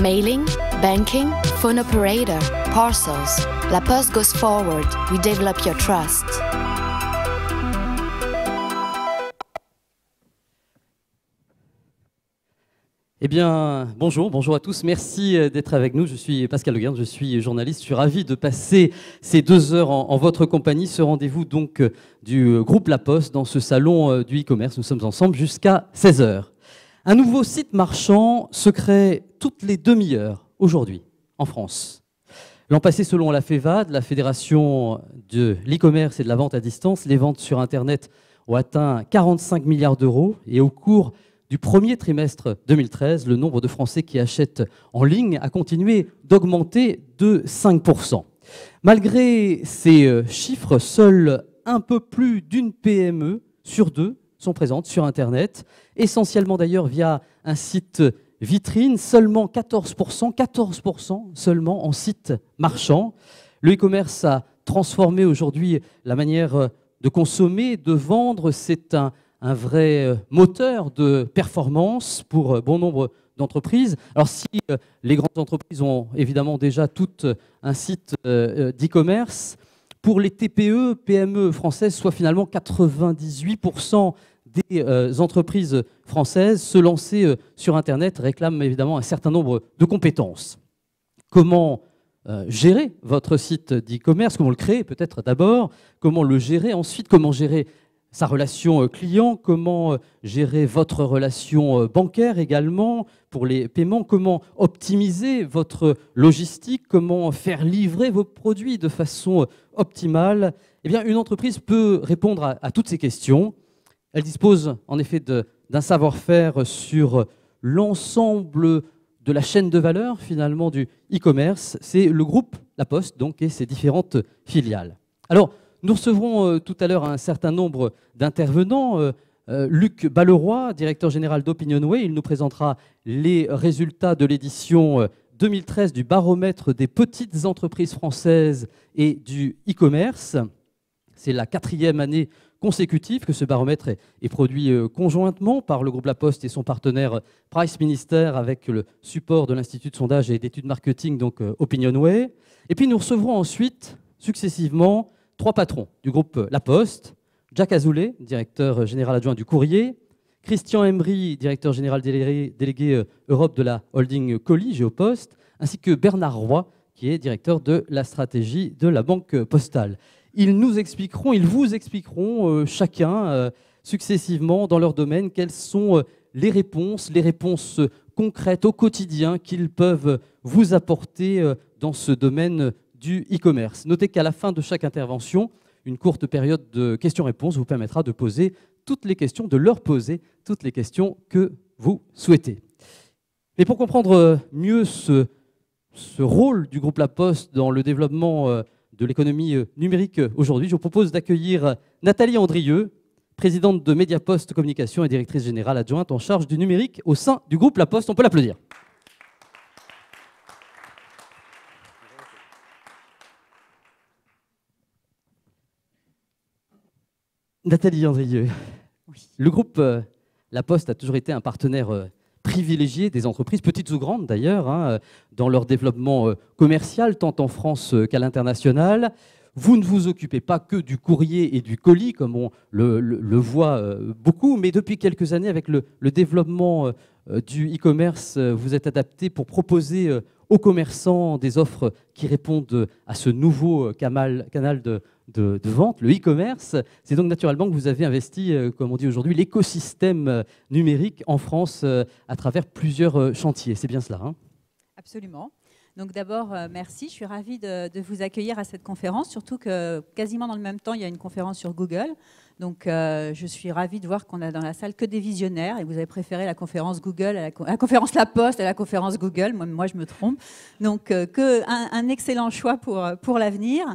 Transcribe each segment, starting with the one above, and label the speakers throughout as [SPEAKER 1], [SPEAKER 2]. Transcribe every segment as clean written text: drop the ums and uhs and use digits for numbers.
[SPEAKER 1] Mailing, banking, phone operator, parcels. La Poste goes forward. We develop your trust.
[SPEAKER 2] Eh bien, bonjour à tous. Merci d'être avec nous. Je suis Pascal Leguerne, je suis journaliste. Je suis ravi de passer ces 2 heures en votre compagnie. Ce rendez-vous donc du groupe La Poste dans ce salon du e-commerce. Nous sommes ensemble jusqu'à 16 heures. Un nouveau site marchand se crée toutes les demi-heures aujourd'hui en France. L'an passé, selon la FEVAD, la Fédération de l'e-commerce et de la vente à distance, les ventes sur Internet ont atteint 45 milliards d'euros et au cours du premier trimestre 2013, le nombre de Français qui achètent en ligne a continué d'augmenter de 5%. Malgré ces chiffres, seul un peu plus d'une PME sur 2 sont présentes sur Internet, essentiellement d'ailleurs via un site vitrine, seulement 14% seulement en site marchand. Le e-commerce a transformé aujourd'hui la manière de consommer, de vendre. C'est un vrai moteur de performance pour bon nombre d'entreprises. Alors si les grandes entreprises ont évidemment déjà toutes un site d'e-commerce, pour les TPE, PME françaises, soit finalement 98% des entreprises françaises, se lancer sur Internet réclame évidemment un certain nombre de compétences. Comment gérer votre site d'e-commerce? Comment le créer peut-être d'abord? Comment le gérer ensuite? Comment gérer sa relation client, comment gérer votre relation bancaire également pour les paiements, comment optimiser votre logistique, comment faire livrer vos produits de façon optimale. Eh bien, une entreprise peut répondre à toutes ces questions. Elle dispose en effet d'un savoir-faire sur l'ensemble de la chaîne de valeur finalement du e-commerce. C'est le groupe La Poste donc, et ses différentes filiales. Alors, nous recevrons tout à l'heure un certain nombre d'intervenants. Luc Balleroy, directeur général d'Opinionway, il nous présentera les résultats de l'édition 2013 du baromètre des petites entreprises françaises et du e-commerce. C'est la 4e année consécutive que ce baromètre est produit conjointement par le groupe La Poste et son partenaire Price Minister avec le support de l'Institut de sondage et d'études marketing, donc Opinionway. Et puis nous recevrons ensuite, successivement, 3 patrons du groupe La Poste, Jacques Azoulay, directeur général adjoint du Courrier, Christian Embry, directeur général délégué Europe de la holding Colis, Géopost, ainsi que Bernard Roy, qui est directeur de la stratégie de la Banque Postale. Ils vous expliqueront chacun successivement dans leur domaine quelles sont les réponses concrètes au quotidien qu'ils peuvent vous apporter dans ce domaine du e-commerce. Notez qu'à la fin de chaque intervention, une courte période de questions-réponses vous permettra de poser toutes les questions, de leur poser toutes les questions que vous souhaitez. Mais pour comprendre mieux ce rôle du groupe La Poste dans le développement de l'économie numérique aujourd'hui, je vous propose d'accueillir Nathalie Andrieux, présidente de Mediapost Communication et directrice générale adjointe en charge du numérique au sein du groupe La Poste. On peut l'applaudir. Nathalie Andrieux, oui. Le groupe La Poste a toujours été un partenaire privilégié des entreprises, petites ou grandes d'ailleurs, dans leur développement commercial, tant en France qu'à l'international. Vous ne vous occupez pas que du courrier et du colis, comme on le voit beaucoup, mais depuis quelques années, avec le développement du e-commerce, vous êtes adapté pour proposer aux commerçants des offres qui répondent à ce nouveau canal de vente, le e-commerce. C'est donc naturellement que vous avez investi, comme on dit aujourd'hui, l'écosystème numérique en France à travers plusieurs chantiers. C'est bien cela, hein?
[SPEAKER 3] Absolument. Donc d'abord, merci. Je suis ravie de vous accueillir à cette conférence, surtout que quasiment dans le même temps, il y a une conférence sur Google. Donc je suis ravie de voir qu'on a dans la salle que des visionnaires et vous avez préféré la conférence Google, à la conférence La Poste à la conférence Google. Moi je me trompe. Donc un excellent choix pour l'avenir.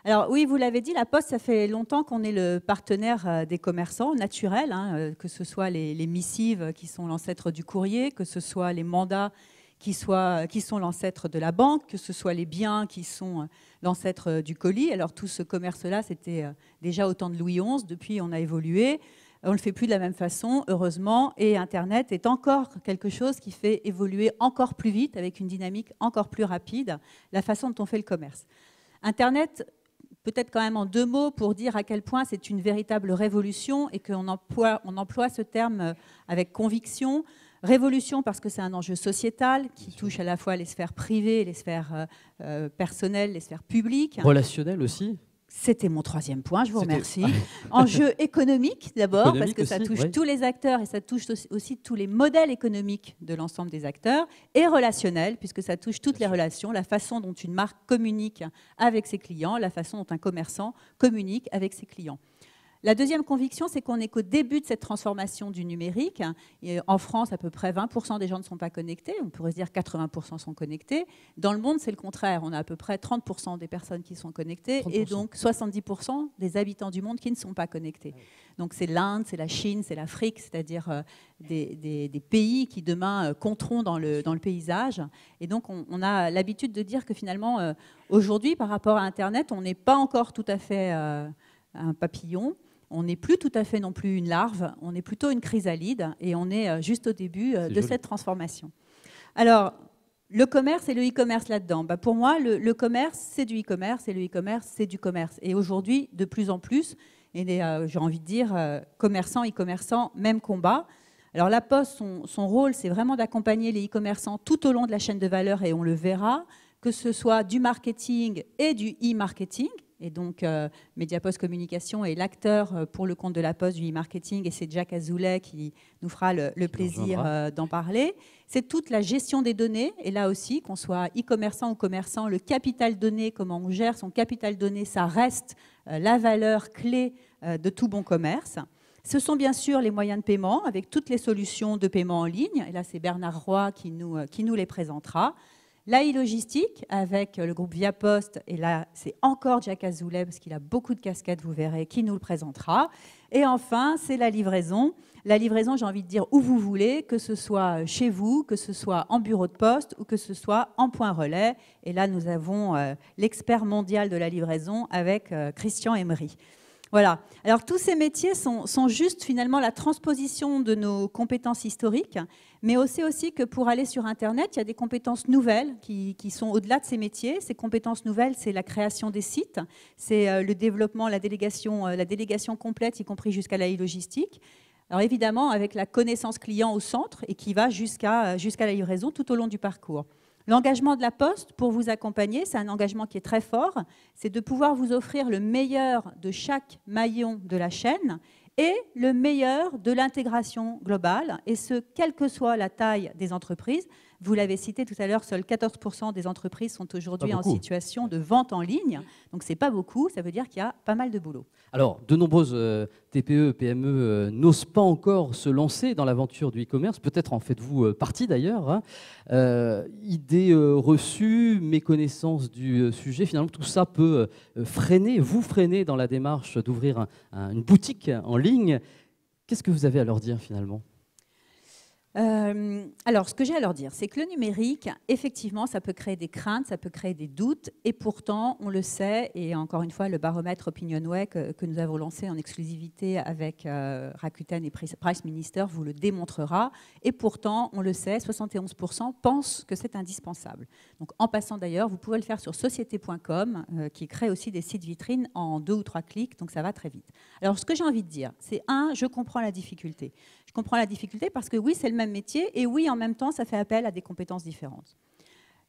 [SPEAKER 3] Alors oui, vous l'avez dit, La Poste, ça fait longtemps qu'on est le partenaire des commerçants naturels, hein, que ce soit les missives qui sont l'ancêtre du courrier, que ce soit les mandats qui sont l'ancêtre de la banque, que ce soit les biens qui sont l'ancêtre du colis. Alors tout ce commerce-là, c'était déjà au temps de Louis XI. Depuis, on a évolué. On ne le fait plus de la même façon, heureusement, et Internet est encore quelque chose qui fait évoluer encore plus vite, avec une dynamique encore plus rapide, la façon dont on fait le commerce. Internet, peut-être quand même en 2 mots pour dire à quel point c'est une véritable révolution et qu'on emploie ce terme avec conviction. Révolution parce que c'est un enjeu sociétal qui touche à la fois les sphères privées, les sphères personnelles, les sphères publiques.
[SPEAKER 2] Relationnel aussi.
[SPEAKER 3] C'était mon 3e point, je vous remercie. Enjeu économique d'abord, parce que ça touche tous les acteurs et ça touche aussi tous les modèles économiques de l'ensemble des acteurs, et relationnel, puisque ça touche toutes les relations, la façon dont une marque communique avec ses clients, la façon dont un commerçant communique avec ses clients. La deuxième conviction, c'est qu'on n'est qu'au début de cette transformation du numérique. Et en France, à peu près 20% des gens ne sont pas connectés. On pourrait se dire 80% sont connectés. Dans le monde, c'est le contraire. On a à peu près 30% des personnes qui sont connectées 30%. Et donc 70% des habitants du monde qui ne sont pas connectés. Donc c'est l'Inde, c'est la Chine, c'est l'Afrique, c'est-à-dire des pays qui demain compteront dans le paysage. Et donc on a l'habitude de dire que finalement, aujourd'hui, par rapport à Internet, on n'est pas encore tout à fait un papillon. On n'est plus tout à fait non plus une larve, on est plutôt une chrysalide et on est juste au début de cette transformation. Alors, le commerce et le e-commerce là-dedans. Pour moi, le commerce, c'est du e-commerce et le e-commerce, c'est du commerce. Et aujourd'hui, de plus en plus, et j'ai envie de dire, commerçants, e-commerçants, même combat. Alors La Poste, son rôle, c'est vraiment d'accompagner les e-commerçants tout au long de la chaîne de valeur et on le verra, que ce soit du marketing et du e-marketing. Et donc, Mediapost Communication est l'acteur pour le compte de La Poste du e-marketing et c'est Jack Azoulay qui nous fera le plaisir d'en parler. C'est toute la gestion des données et là aussi, qu'on soit e-commerçant ou commerçant, le capital donné, comment on gère son capital donné, ça reste la valeur clé de tout bon commerce. Ce sont bien sûr les moyens de paiement avec toutes les solutions de paiement en ligne. Et là, c'est Bernard Roy qui nous les présentera. La e-logistique avec le groupe Viapost, et là c'est encore Jack Azoulay parce qu'il a beaucoup de casquettes, vous verrez, qui nous le présentera. Et enfin, c'est la livraison. La livraison, j'ai envie de dire où vous voulez, que ce soit chez vous, que ce soit en bureau de poste ou que ce soit en point relais. Et là, nous avons l'expert mondial de la livraison avec Christian Emery. Voilà. Alors tous ces métiers sont juste finalement la transposition de nos compétences historiques, mais aussi que pour aller sur Internet, il y a des compétences nouvelles qui sont au-delà de ces métiers. Ces compétences nouvelles, c'est la création des sites, c'est le développement, la délégation complète, y compris jusqu'à la e-logistique. Alors évidemment, avec la connaissance client au centre et qui va jusqu'à la livraison tout au long du parcours. L'engagement de La Poste pour vous accompagner, c'est un engagement qui est très fort, c'est de pouvoir vous offrir le meilleur de chaque maillon de la chaîne et le meilleur de l'intégration globale, et ce, quelle que soit la taille des entreprises. Vous l'avez cité tout à l'heure, seuls 14% des entreprises sont aujourd'hui en situation de vente en ligne. Donc, ce n'est pas beaucoup, ça veut dire qu'il y a pas mal de boulot.
[SPEAKER 2] Alors, de nombreuses TPE, PME n'osent pas encore se lancer dans l'aventure du e-commerce. Peut-être en faites-vous partie d'ailleurs. Hein. Idées reçues, méconnaissance du sujet. Finalement, tout ça peut vous freiner dans la démarche d'ouvrir une boutique en ligne. Qu'est-ce que vous avez à leur dire finalement ?
[SPEAKER 3] Alors, ce que j'ai à leur dire, c'est que le numérique, effectivement, ça peut créer des craintes, ça peut créer des doutes, et pourtant, on le sait, et encore une fois, le baromètre OpinionWay que nous avons lancé en exclusivité avec Rakuten et Price Minister vous le démontrera, et pourtant, on le sait, 71% pensent que c'est indispensable. Donc, en passant d'ailleurs, vous pouvez le faire sur société.com, qui crée aussi des sites vitrines en 2 ou 3 clics, donc ça va très vite. Alors, ce que j'ai envie de dire, c'est je comprends la difficulté. Je comprends la difficulté parce que oui, c'est le même métier et oui, en même temps, ça fait appel à des compétences différentes.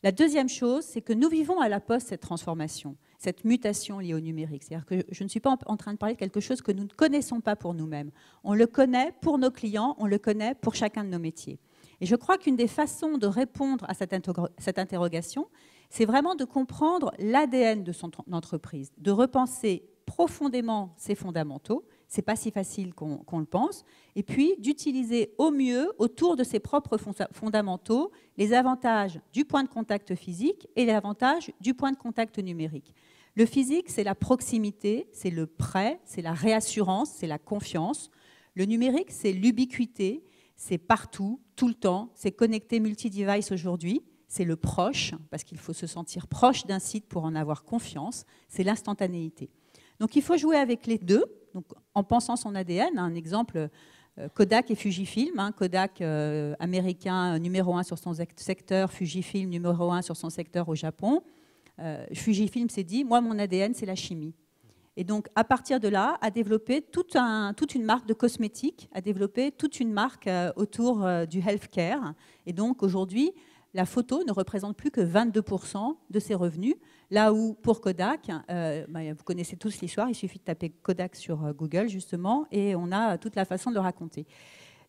[SPEAKER 3] La deuxième chose, c'est que nous vivons à La Poste cette transformation, cette mutation liée au numérique. C'est-à-dire que je ne suis pas en train de parler de quelque chose que nous ne connaissons pas pour nous-mêmes. On le connaît pour nos clients, on le connaît pour chacun de nos métiers. Et je crois qu'une des façons de répondre à cette interrogation, c'est vraiment de comprendre l'ADN de son entreprise, de repenser profondément ses fondamentaux. Ce n'est pas si facile qu'on le pense. Et puis, d'utiliser au mieux, autour de ses propres fondamentaux, les avantages du point de contact physique et les avantages du point de contact numérique. Le physique, c'est la proximité, c'est le prêt, c'est la réassurance, c'est la confiance. Le numérique, c'est l'ubiquité, c'est partout, tout le temps, c'est connecté multi-device aujourd'hui. C'est le proche, parce qu'il faut se sentir proche d'un site pour en avoir confiance. C'est l'instantanéité. Donc, il faut jouer avec les deux. donc en pensant son ADN. Un exemple, Kodak et Fujifilm. Kodak américain numéro 1 sur son secteur, Fujifilm numéro 1 sur son secteur au Japon. Fujifilm s'est dit, moi mon ADN c'est la chimie. Et donc à partir de là, a développé toute une marque de cosmétiques, a développé toute une marque autour du healthcare. Et donc aujourd'hui, la photo ne représente plus que 22% de ses revenus, là où pour Kodak, vous connaissez tous l'histoire, il suffit de taper Kodak sur Google justement, et on a toute la façon de le raconter.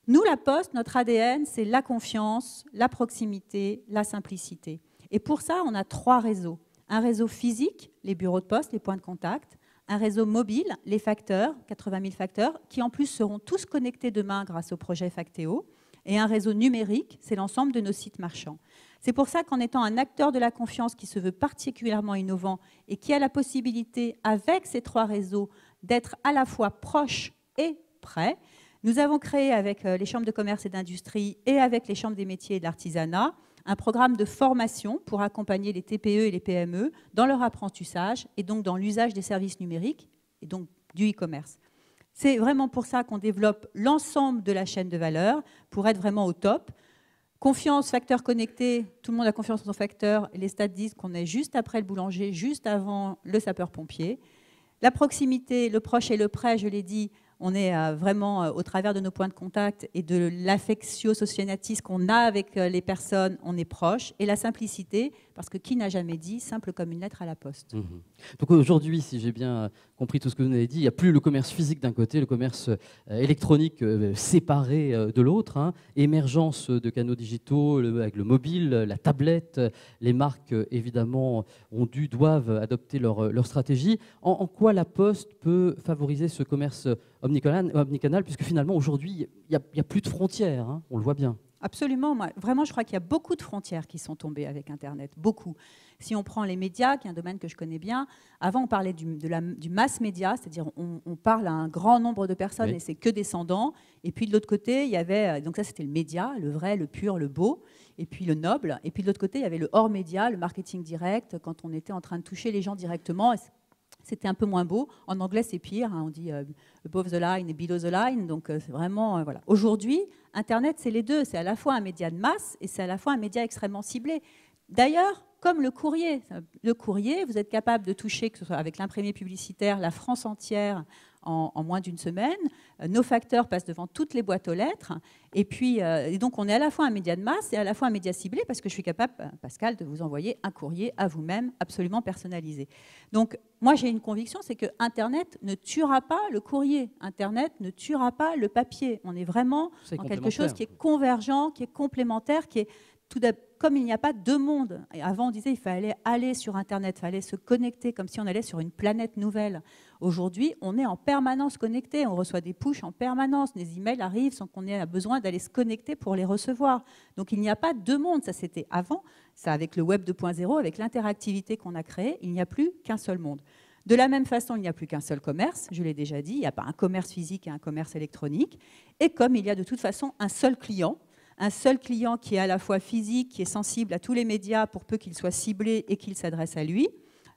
[SPEAKER 3] Nous, la Poste, notre ADN, c'est la confiance, la proximité, la simplicité. Et pour ça, on a 3 réseaux. Un réseau physique, les bureaux de poste, les points de contact. Un réseau mobile, les facteurs, 80 000 facteurs, qui en plus seront tous connectés demain grâce au projet Factéo. Et un réseau numérique, c'est l'ensemble de nos sites marchands. C'est pour ça qu'en étant un acteur de la confiance qui se veut particulièrement innovant et qui a la possibilité, avec ces 3 réseaux, d'être à la fois proche et près, nous avons créé avec les chambres de commerce et d'industrie et avec les chambres des métiers et de l'artisanat un programme de formation pour accompagner les TPE et les PME dans leur apprentissage et donc dans l'usage des services numériques et donc du e-commerce. C'est vraiment pour ça qu'on développe l'ensemble de la chaîne de valeur pour être vraiment au top. Confiance, facteur connecté, tout le monde a confiance en son facteur. Les stats disent qu'on est juste après le boulanger, juste avant le sapeur-pompier. La proximité, le proche et le près, je l'ai dit, on est vraiment au travers de nos points de contact et de l'affectio socionatis qu'on a avec les personnes, on est proche. Et la simplicité, parce que qui n'a jamais dit simple comme une lettre à la poste.
[SPEAKER 2] Donc aujourd'hui, si j'ai bien compris tout ce que vous avez dit, il n'y a plus le commerce physique d'un côté, le commerce électronique séparé de l'autre. Émergence de canaux digitaux avec le mobile, la tablette. Les marques, évidemment, doivent adopter leur stratégie. En quoi la Poste peut favoriser ce commerce omnicanal, puisque finalement, aujourd'hui, il n'y a plus de frontières, on le voit bien.
[SPEAKER 3] Absolument. Vraiment, je crois qu'il y a beaucoup de frontières qui sont tombées avec Internet. Beaucoup. Si on prend les médias, qui est un domaine que je connais bien, avant, on parlait du mass média, c'est-à-dire on parle à un grand nombre de personnes et c'est que descendants. Et puis de l'autre côté, il y avait, donc ça c'était le média, le vrai, le pur, le beau, et puis le noble. Et puis de l'autre côté, il y avait le hors média, le marketing direct, quand on était en train de toucher les gens directement. C'était un peu moins beau. En anglais, c'est pire. On dit above the line et below the line. Donc, c'est vraiment... voilà. Aujourd'hui, Internet, c'est les deux. C'est à la fois un média de masse et c'est à la fois un média extrêmement ciblé. D'ailleurs, comme le courrier. Le courrier, vous êtes capable de toucher, que ce soit avec l'imprimé publicitaire, la France entière en moins d'une semaine. Nos facteurs passent devant toutes les boîtes aux lettres. Et puis, et donc, on est à la fois un média de masse et à la fois un média ciblé parce que je suis capable, Pascal, de vous envoyer un courrier à vous-même absolument personnalisé. Donc, moi, j'ai une conviction, c'est que Internet ne tuera pas le courrier. Internet ne tuera pas le papier. On est vraiment dans quelque chose qui est convergent, qui est complémentaire, qui est comme il n'y a pas 2 mondes. Et avant, on disait qu'il fallait aller sur Internet, il fallait se connecter comme si on allait sur une planète nouvelle. Aujourd'hui, on est en permanence connecté. On reçoit des pushs en permanence. Les emails arrivent sans qu'on ait besoin d'aller se connecter pour les recevoir. Donc, il n'y a pas 2 mondes. Ça, c'était avant. Ça, avec le Web 2.0, avec l'interactivité qu'on a créée, il n'y a plus qu'un seul monde. De la même façon, il n'y a plus qu'un seul commerce. Je l'ai déjà dit, il n'y a pas un commerce physique et un commerce électronique. Et comme il y a de toute façon un seul client qui est à la fois physique, qui est sensible à tous les médias pour peu qu'il soit ciblé et qu'il s'adresse à lui.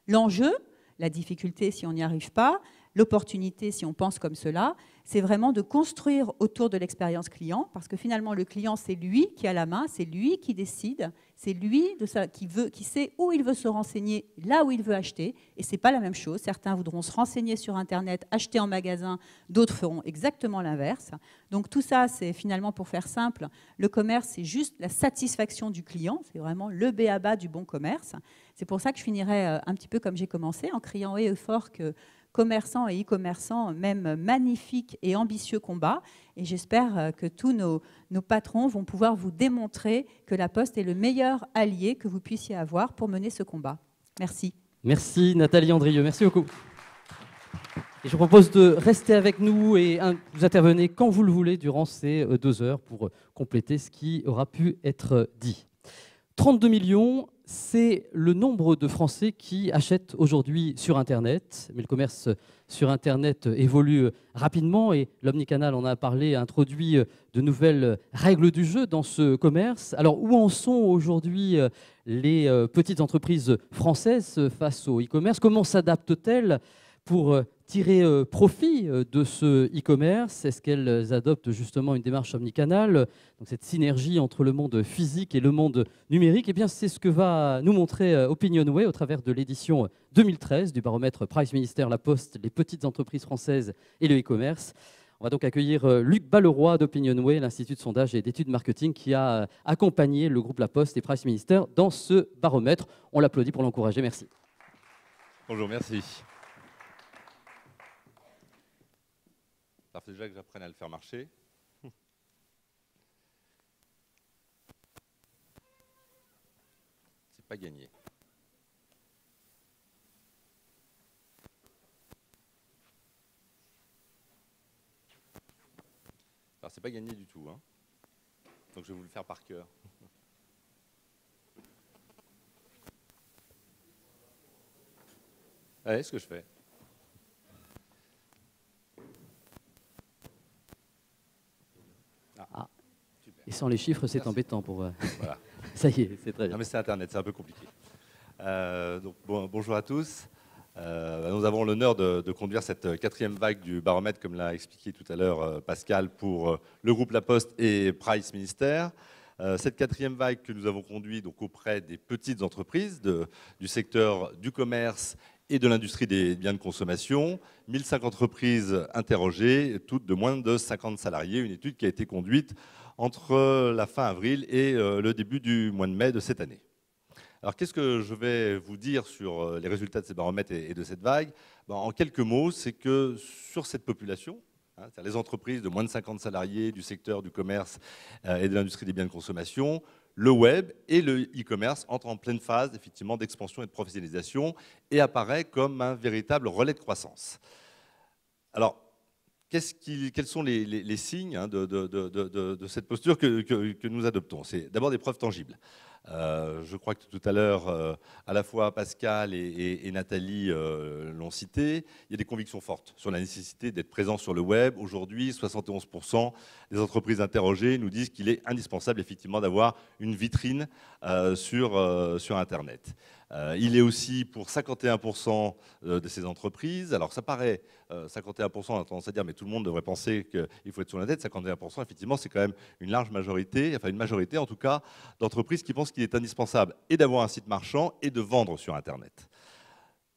[SPEAKER 3] L'enjeu, la difficulté si on n'y arrive pas, l'opportunité si on pense comme cela, c'est vraiment de construire autour de l'expérience client, parce que finalement le client c'est lui qui a la main, c'est lui qui décide, c'est lui qui sait où il veut se renseigner, là où il veut acheter, et c'est pas la même chose. Certains voudront se renseigner sur Internet, acheter en magasin, d'autres feront exactement l'inverse. Donc tout ça, c'est finalement, pour faire simple, le commerce c'est juste la satisfaction du client, c'est vraiment le b.a.-ba du bon commerce. C'est pour ça que je finirai un petit peu comme j'ai commencé, en criant haut et fort que commerçants et e-commerçants mènent magnifique et ambitieux combat. Et j'espère que tous nos patrons vont pouvoir vous démontrer que la Poste est le meilleur allié que vous puissiez avoir pour mener ce combat. Merci.
[SPEAKER 2] Merci Nathalie Andrieux, merci beaucoup. Et je vous propose de rester avec nous et vous intervenez quand vous le voulez durant ces 2 heures pour compléter ce qui aura pu être dit. 32 millions, c'est le nombre de Français qui achètent aujourd'hui sur Internet. Mais le commerce sur Internet évolue rapidement et l'Omnicanal en a parlé, a introduit de nouvelles règles du jeu dans ce commerce. Alors, où en sont aujourd'hui les petites entreprises françaises face au e-commerce? Comment s'adaptent-elles pour tirer profit de ce e-commerce? Est-ce qu'elles adoptent justement une démarche omnicanale, donc cette synergie entre le monde physique et le monde numérique? Eh bien, c'est ce que va nous montrer Opinionway au travers de l'édition 2013 du baromètre Price Minister, La Poste, les petites entreprises françaises et le e-commerce. On va donc accueillir Luc Balleroy d'Opinionway, l'Institut de sondage et d'études marketing qui a accompagné le groupe La Poste et Price Minister dans ce baromètre. On l'applaudit pour l'encourager. Merci.
[SPEAKER 4] Bonjour, merci. Il faut déjà que j'apprenne à le faire marcher. C'est pas gagné. Alors, c'est pas gagné du tout, hein. Donc, je vais vous le faire par cœur. Allez, ce que je fais.
[SPEAKER 2] Ah. Et sans les chiffres, c'est embêtant pour...
[SPEAKER 4] Voilà.
[SPEAKER 2] Ça y est, c'est très bien.
[SPEAKER 4] Non, mais c'est Internet, c'est un peu compliqué. Donc, bonjour à tous. Nous avons l'honneur de conduire cette quatrième vague du baromètre, comme l'a expliqué tout à l'heure Pascal, pour le groupe La Poste et Price Minister. Cette quatrième vague que nous avons conduite donc, auprès des petites entreprises du secteur du commerce et de l'industrie des biens de consommation. 1005 entreprises interrogées, toutes de moins de 50 salariés. Une étude qui a été conduite entre la fin avril et le début du mois de mai de cette année. Alors, qu'est-ce que je vais vous dire sur les résultats de ces baromètres et de cette vague? En quelques mots, c'est que sur cette population, c'est-à-dire les entreprises de moins de 50 salariés du secteur du commerce et de l'industrie des biens de consommation, le web et le e-commerce entrent en pleine phase effectivement d'expansion et de professionnalisation et apparaît comme un véritable relais de croissance. Alors, quels sont les signes de cette posture que nous adoptons? C'est d'abord des preuves tangibles. Je crois que tout à l'heure, à la fois Pascal et Nathalie l'ont cité, il y a des convictions fortes sur la nécessité d'être présent sur le web. Aujourd'hui, 71% des entreprises interrogées nous disent qu'il est indispensable effectivement d'avoir une vitrine sur Internet. Il est aussi pour 51% de ces entreprises, alors ça paraît 51%, on a tendance à dire mais tout le monde devrait penser qu'il faut être sur Internet, 51% effectivement c'est quand même une large majorité, enfin une majorité en tout cas d'entreprises qui pensent qu'il est indispensable et d'avoir un site marchand et de vendre sur Internet.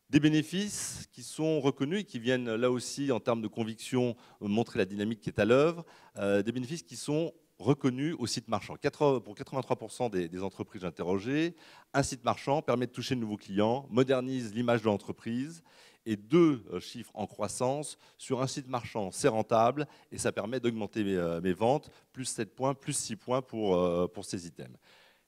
[SPEAKER 4] Des bénéfices qui sont reconnus et qui viennent là aussi en termes de conviction montrer la dynamique qui est à l'œuvre, des bénéfices qui sont reconnus au site marchand. Pour 83% des entreprises interrogées, un site marchand permet de toucher de nouveaux clients, modernise l'image de l'entreprise et 2 chiffres en croissance. Sur un site marchand, c'est rentable et ça permet d'augmenter mes ventes, plus 7 points, plus 6 points pour ces items.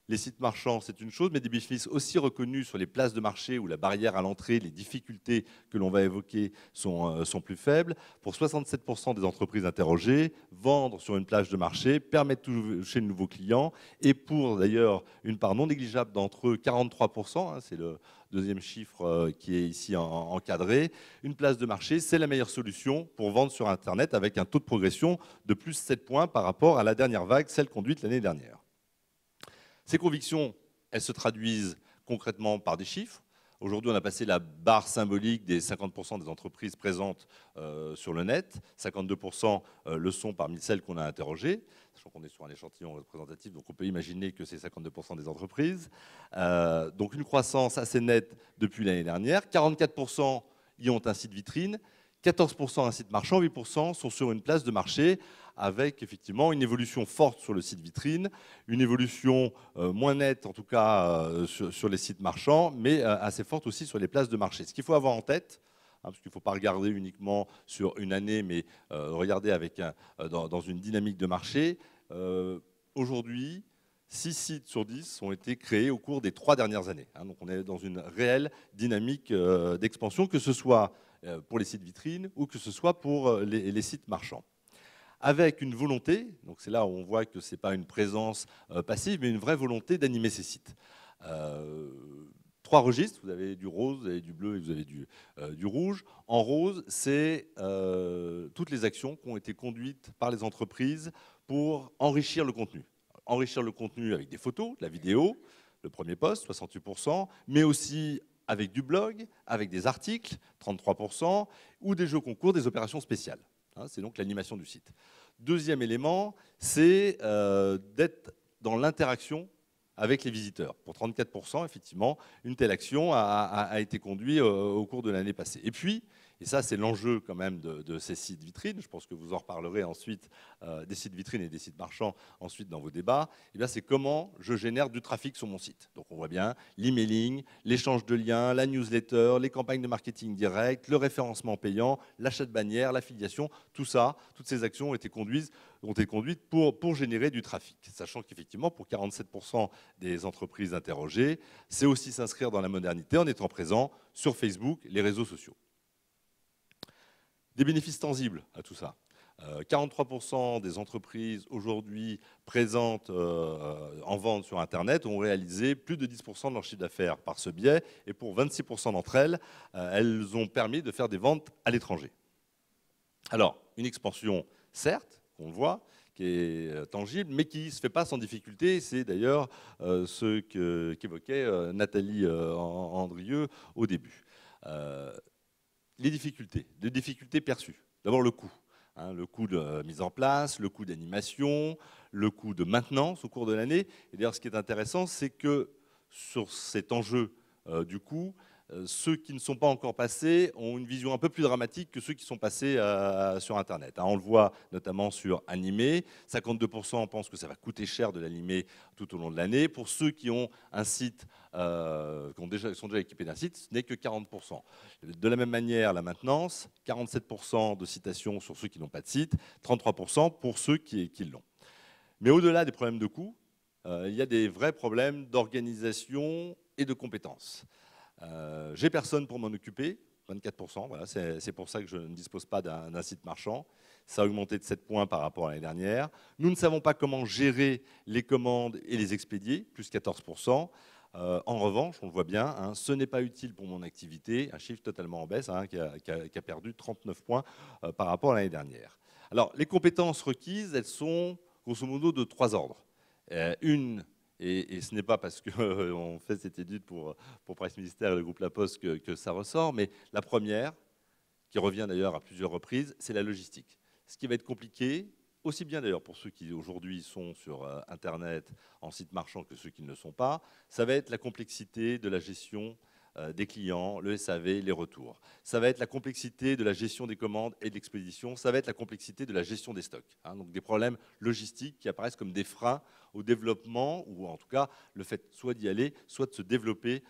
[SPEAKER 4] Les sites marchands, c'est une chose, mais des bénéfices aussi reconnus sur les places de marché où la barrière à l'entrée, les difficultés que l'on va évoquer sont plus faibles. Pour 67% des entreprises interrogées, vendre sur une plage de marché permet de toucher de nouveaux clients. Et pour d'ailleurs une part non négligeable d'entre eux, 43%, c'est le deuxième chiffre qui est ici encadré, une place de marché, c'est la meilleure solution pour vendre sur Internet avec un taux de progression de plus 7 points par rapport à la dernière vague, celle conduite l'année dernière. Ces convictions, elles se traduisent concrètement par des chiffres. Aujourd'hui, on a passé la barre symbolique des 50% des entreprises présentes sur le net. 52% le sont parmi celles qu'on a interrogées. Sachant qu'on est sur un échantillon représentatif, donc on peut imaginer que c'est 52% des entreprises. Donc une croissance assez nette depuis l'année dernière. 44% y ont un site vitrine. 14% un site marchand, 8% sont sur une place de marché avec effectivement une évolution forte sur le site vitrine, une évolution moins nette en tout cas sur les sites marchands, mais assez forte aussi sur les places de marché. Ce qu'il faut avoir en tête, parce qu'il ne faut pas regarder uniquement sur une année, mais regarder dans une dynamique de marché. Aujourd'hui, 6 sites sur 10 ont été créés au cours des 3 dernières années. Donc on est dans une réelle dynamique d'expansion, que ce soit pour les sites vitrines ou que ce soit pour les sites marchands. Avec une volonté, donc c'est là où on voit que ce n'est pas une présence passive, mais une vraie volonté d'animer ces sites. 3 registres, vous avez du rose, vous avez du bleu et vous avez du rouge. En rose, c'est toutes les actions qui ont été conduites par les entreprises pour enrichir le contenu. Enrichir le contenu avec des photos, de la vidéo, le premier poste, 68%, mais aussi avec du blog, avec des articles, 33%, ou des jeux concours, des opérations spéciales. C'est donc l'animation du site. Deuxième élément, c'est d'être dans l'interaction avec les visiteurs. Pour 34%, effectivement, une telle action a été conduite au cours de l'année passée. Et puis, et ça c'est l'enjeu quand même de ces sites vitrines, je pense que vous en reparlerez ensuite, des sites vitrines et des sites marchands ensuite dans vos débats, c'est comment je génère du trafic sur mon site. Donc on voit bien l'emailing, l'échange de liens, la newsletter, les campagnes de marketing direct, le référencement payant, l'achat de bannières, l'affiliation, tout ça, toutes ces actions ont été conduites pour générer du trafic. Sachant qu'effectivement, pour 47% des entreprises interrogées, c'est aussi s'inscrire dans la modernité en étant présent sur Facebook, les réseaux sociaux. Des bénéfices tangibles à tout ça. 43% des entreprises aujourd'hui présentes en vente sur Internet ont réalisé plus de 10% de leur chiffre d'affaires par ce biais, et pour 26% d'entre elles, elles ont permis de faire des ventes à l'étranger. Alors, une expansion, certes, on le voit, qui est tangible, mais qui ne se fait pas sans difficulté. C'est d'ailleurs ce qu'évoquait Nathalie Andrieux au début. Les difficultés perçues. D'abord le coût. Le coût de mise en place, le coût d'animation, le coût de maintenance au cours de l'année. Et d'ailleurs, ce qui est intéressant, c'est que sur cet enjeu du coût, ceux qui ne sont pas encore passés ont une vision un peu plus dramatique que ceux qui sont passés sur Internet. On le voit notamment sur Animé. 52% pensent que ça va coûter cher de l'animer tout au long de l'année. Pour ceux qui ont un site, qui sont déjà équipés d'un site, ce n'est que 40%. De la même manière, la maintenance, 47% de citations sur ceux qui n'ont pas de site, 33% pour ceux qui l'ont. Mais au-delà des problèmes de coût, il y a des vrais problèmes d'organisation et de compétences. J'ai personne pour m'en occuper, 24%, voilà, c'est pour ça que je ne dispose pas d'un site marchand. Ça a augmenté de 7 points par rapport à l'année dernière. Nous ne savons pas comment gérer les commandes et les expédier, plus 14%. En revanche, on le voit bien, ce n'est pas utile pour mon activité, un chiffre totalement en baisse, qui a perdu 39 points par rapport à l'année dernière. Alors, les compétences requises, elles sont grosso modo de 3 ordres. Et ce n'est pas parce qu'on fait cette étude pour Presse Ministère et le groupe La Poste que ça ressort, mais la première, qui revient d'ailleurs à plusieurs reprises, c'est la logistique. Ce qui va être compliqué, aussi bien d'ailleurs pour ceux qui aujourd'hui sont sur Internet en site marchand que ceux qui ne le sont pas, ça va être la complexité de la gestion des clients, le SAV, les retours. Ça va être la complexité de la gestion des commandes et de l'expédition. Ça va être la complexité de la gestion des stocks. Donc des problèmes logistiques qui apparaissent comme des freins au développement, ou en tout cas le fait soit d'y aller, soit de se développer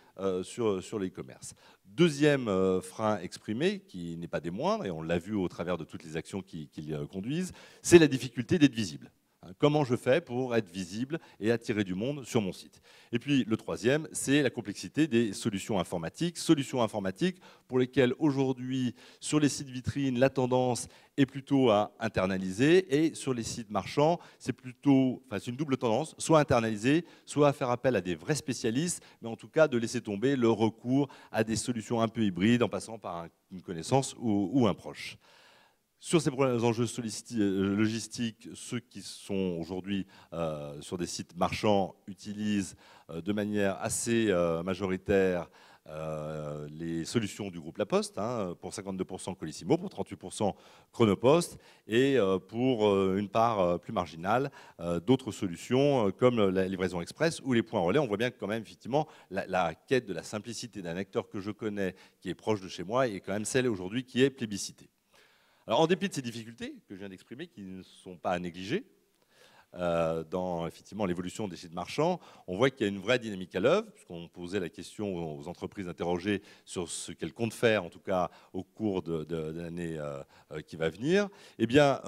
[SPEAKER 4] sur l'e-commerce. Deuxième frein exprimé, qui n'est pas des moindres, et on l'a vu au travers de toutes les actions qu'ils conduisent, c'est la difficulté d'être visible. Comment je fais pour être visible et attirer du monde sur mon site? Et puis le troisième, c'est la complexité des solutions informatiques pour lesquelles aujourd'hui, sur les sites vitrines, la tendance est plutôt à internaliser, et sur les sites marchands, c'est une double tendance, soit internaliser, soit à faire appel à des vrais spécialistes, mais en tout cas de laisser tomber le recours à des solutions un peu hybrides en passant par une connaissance ou un proche. Sur ces enjeux logistiques, ceux qui sont aujourd'hui sur des sites marchands utilisent de manière assez majoritaire les solutions du groupe La Poste, pour 52% Colissimo, pour 38% Chronopost, et pour une part plus marginale d'autres solutions comme la livraison express ou les points relais. On voit bien que quand même effectivement la quête de la simplicité d'un acteur que je connais, qui est proche de chez moi, est quand même celle aujourd'hui qui est plébiscitée. Alors, en dépit de ces difficultés que je viens d'exprimer, qui ne sont pas à négliger, dans effectivement l'évolution des sites marchands, on voit qu'il y a une vraie dynamique à l'œuvre, puisqu'on posait la question aux entreprises interrogées sur ce qu'elles comptent faire, en tout cas au cours de l'année qui va venir. Eh bien,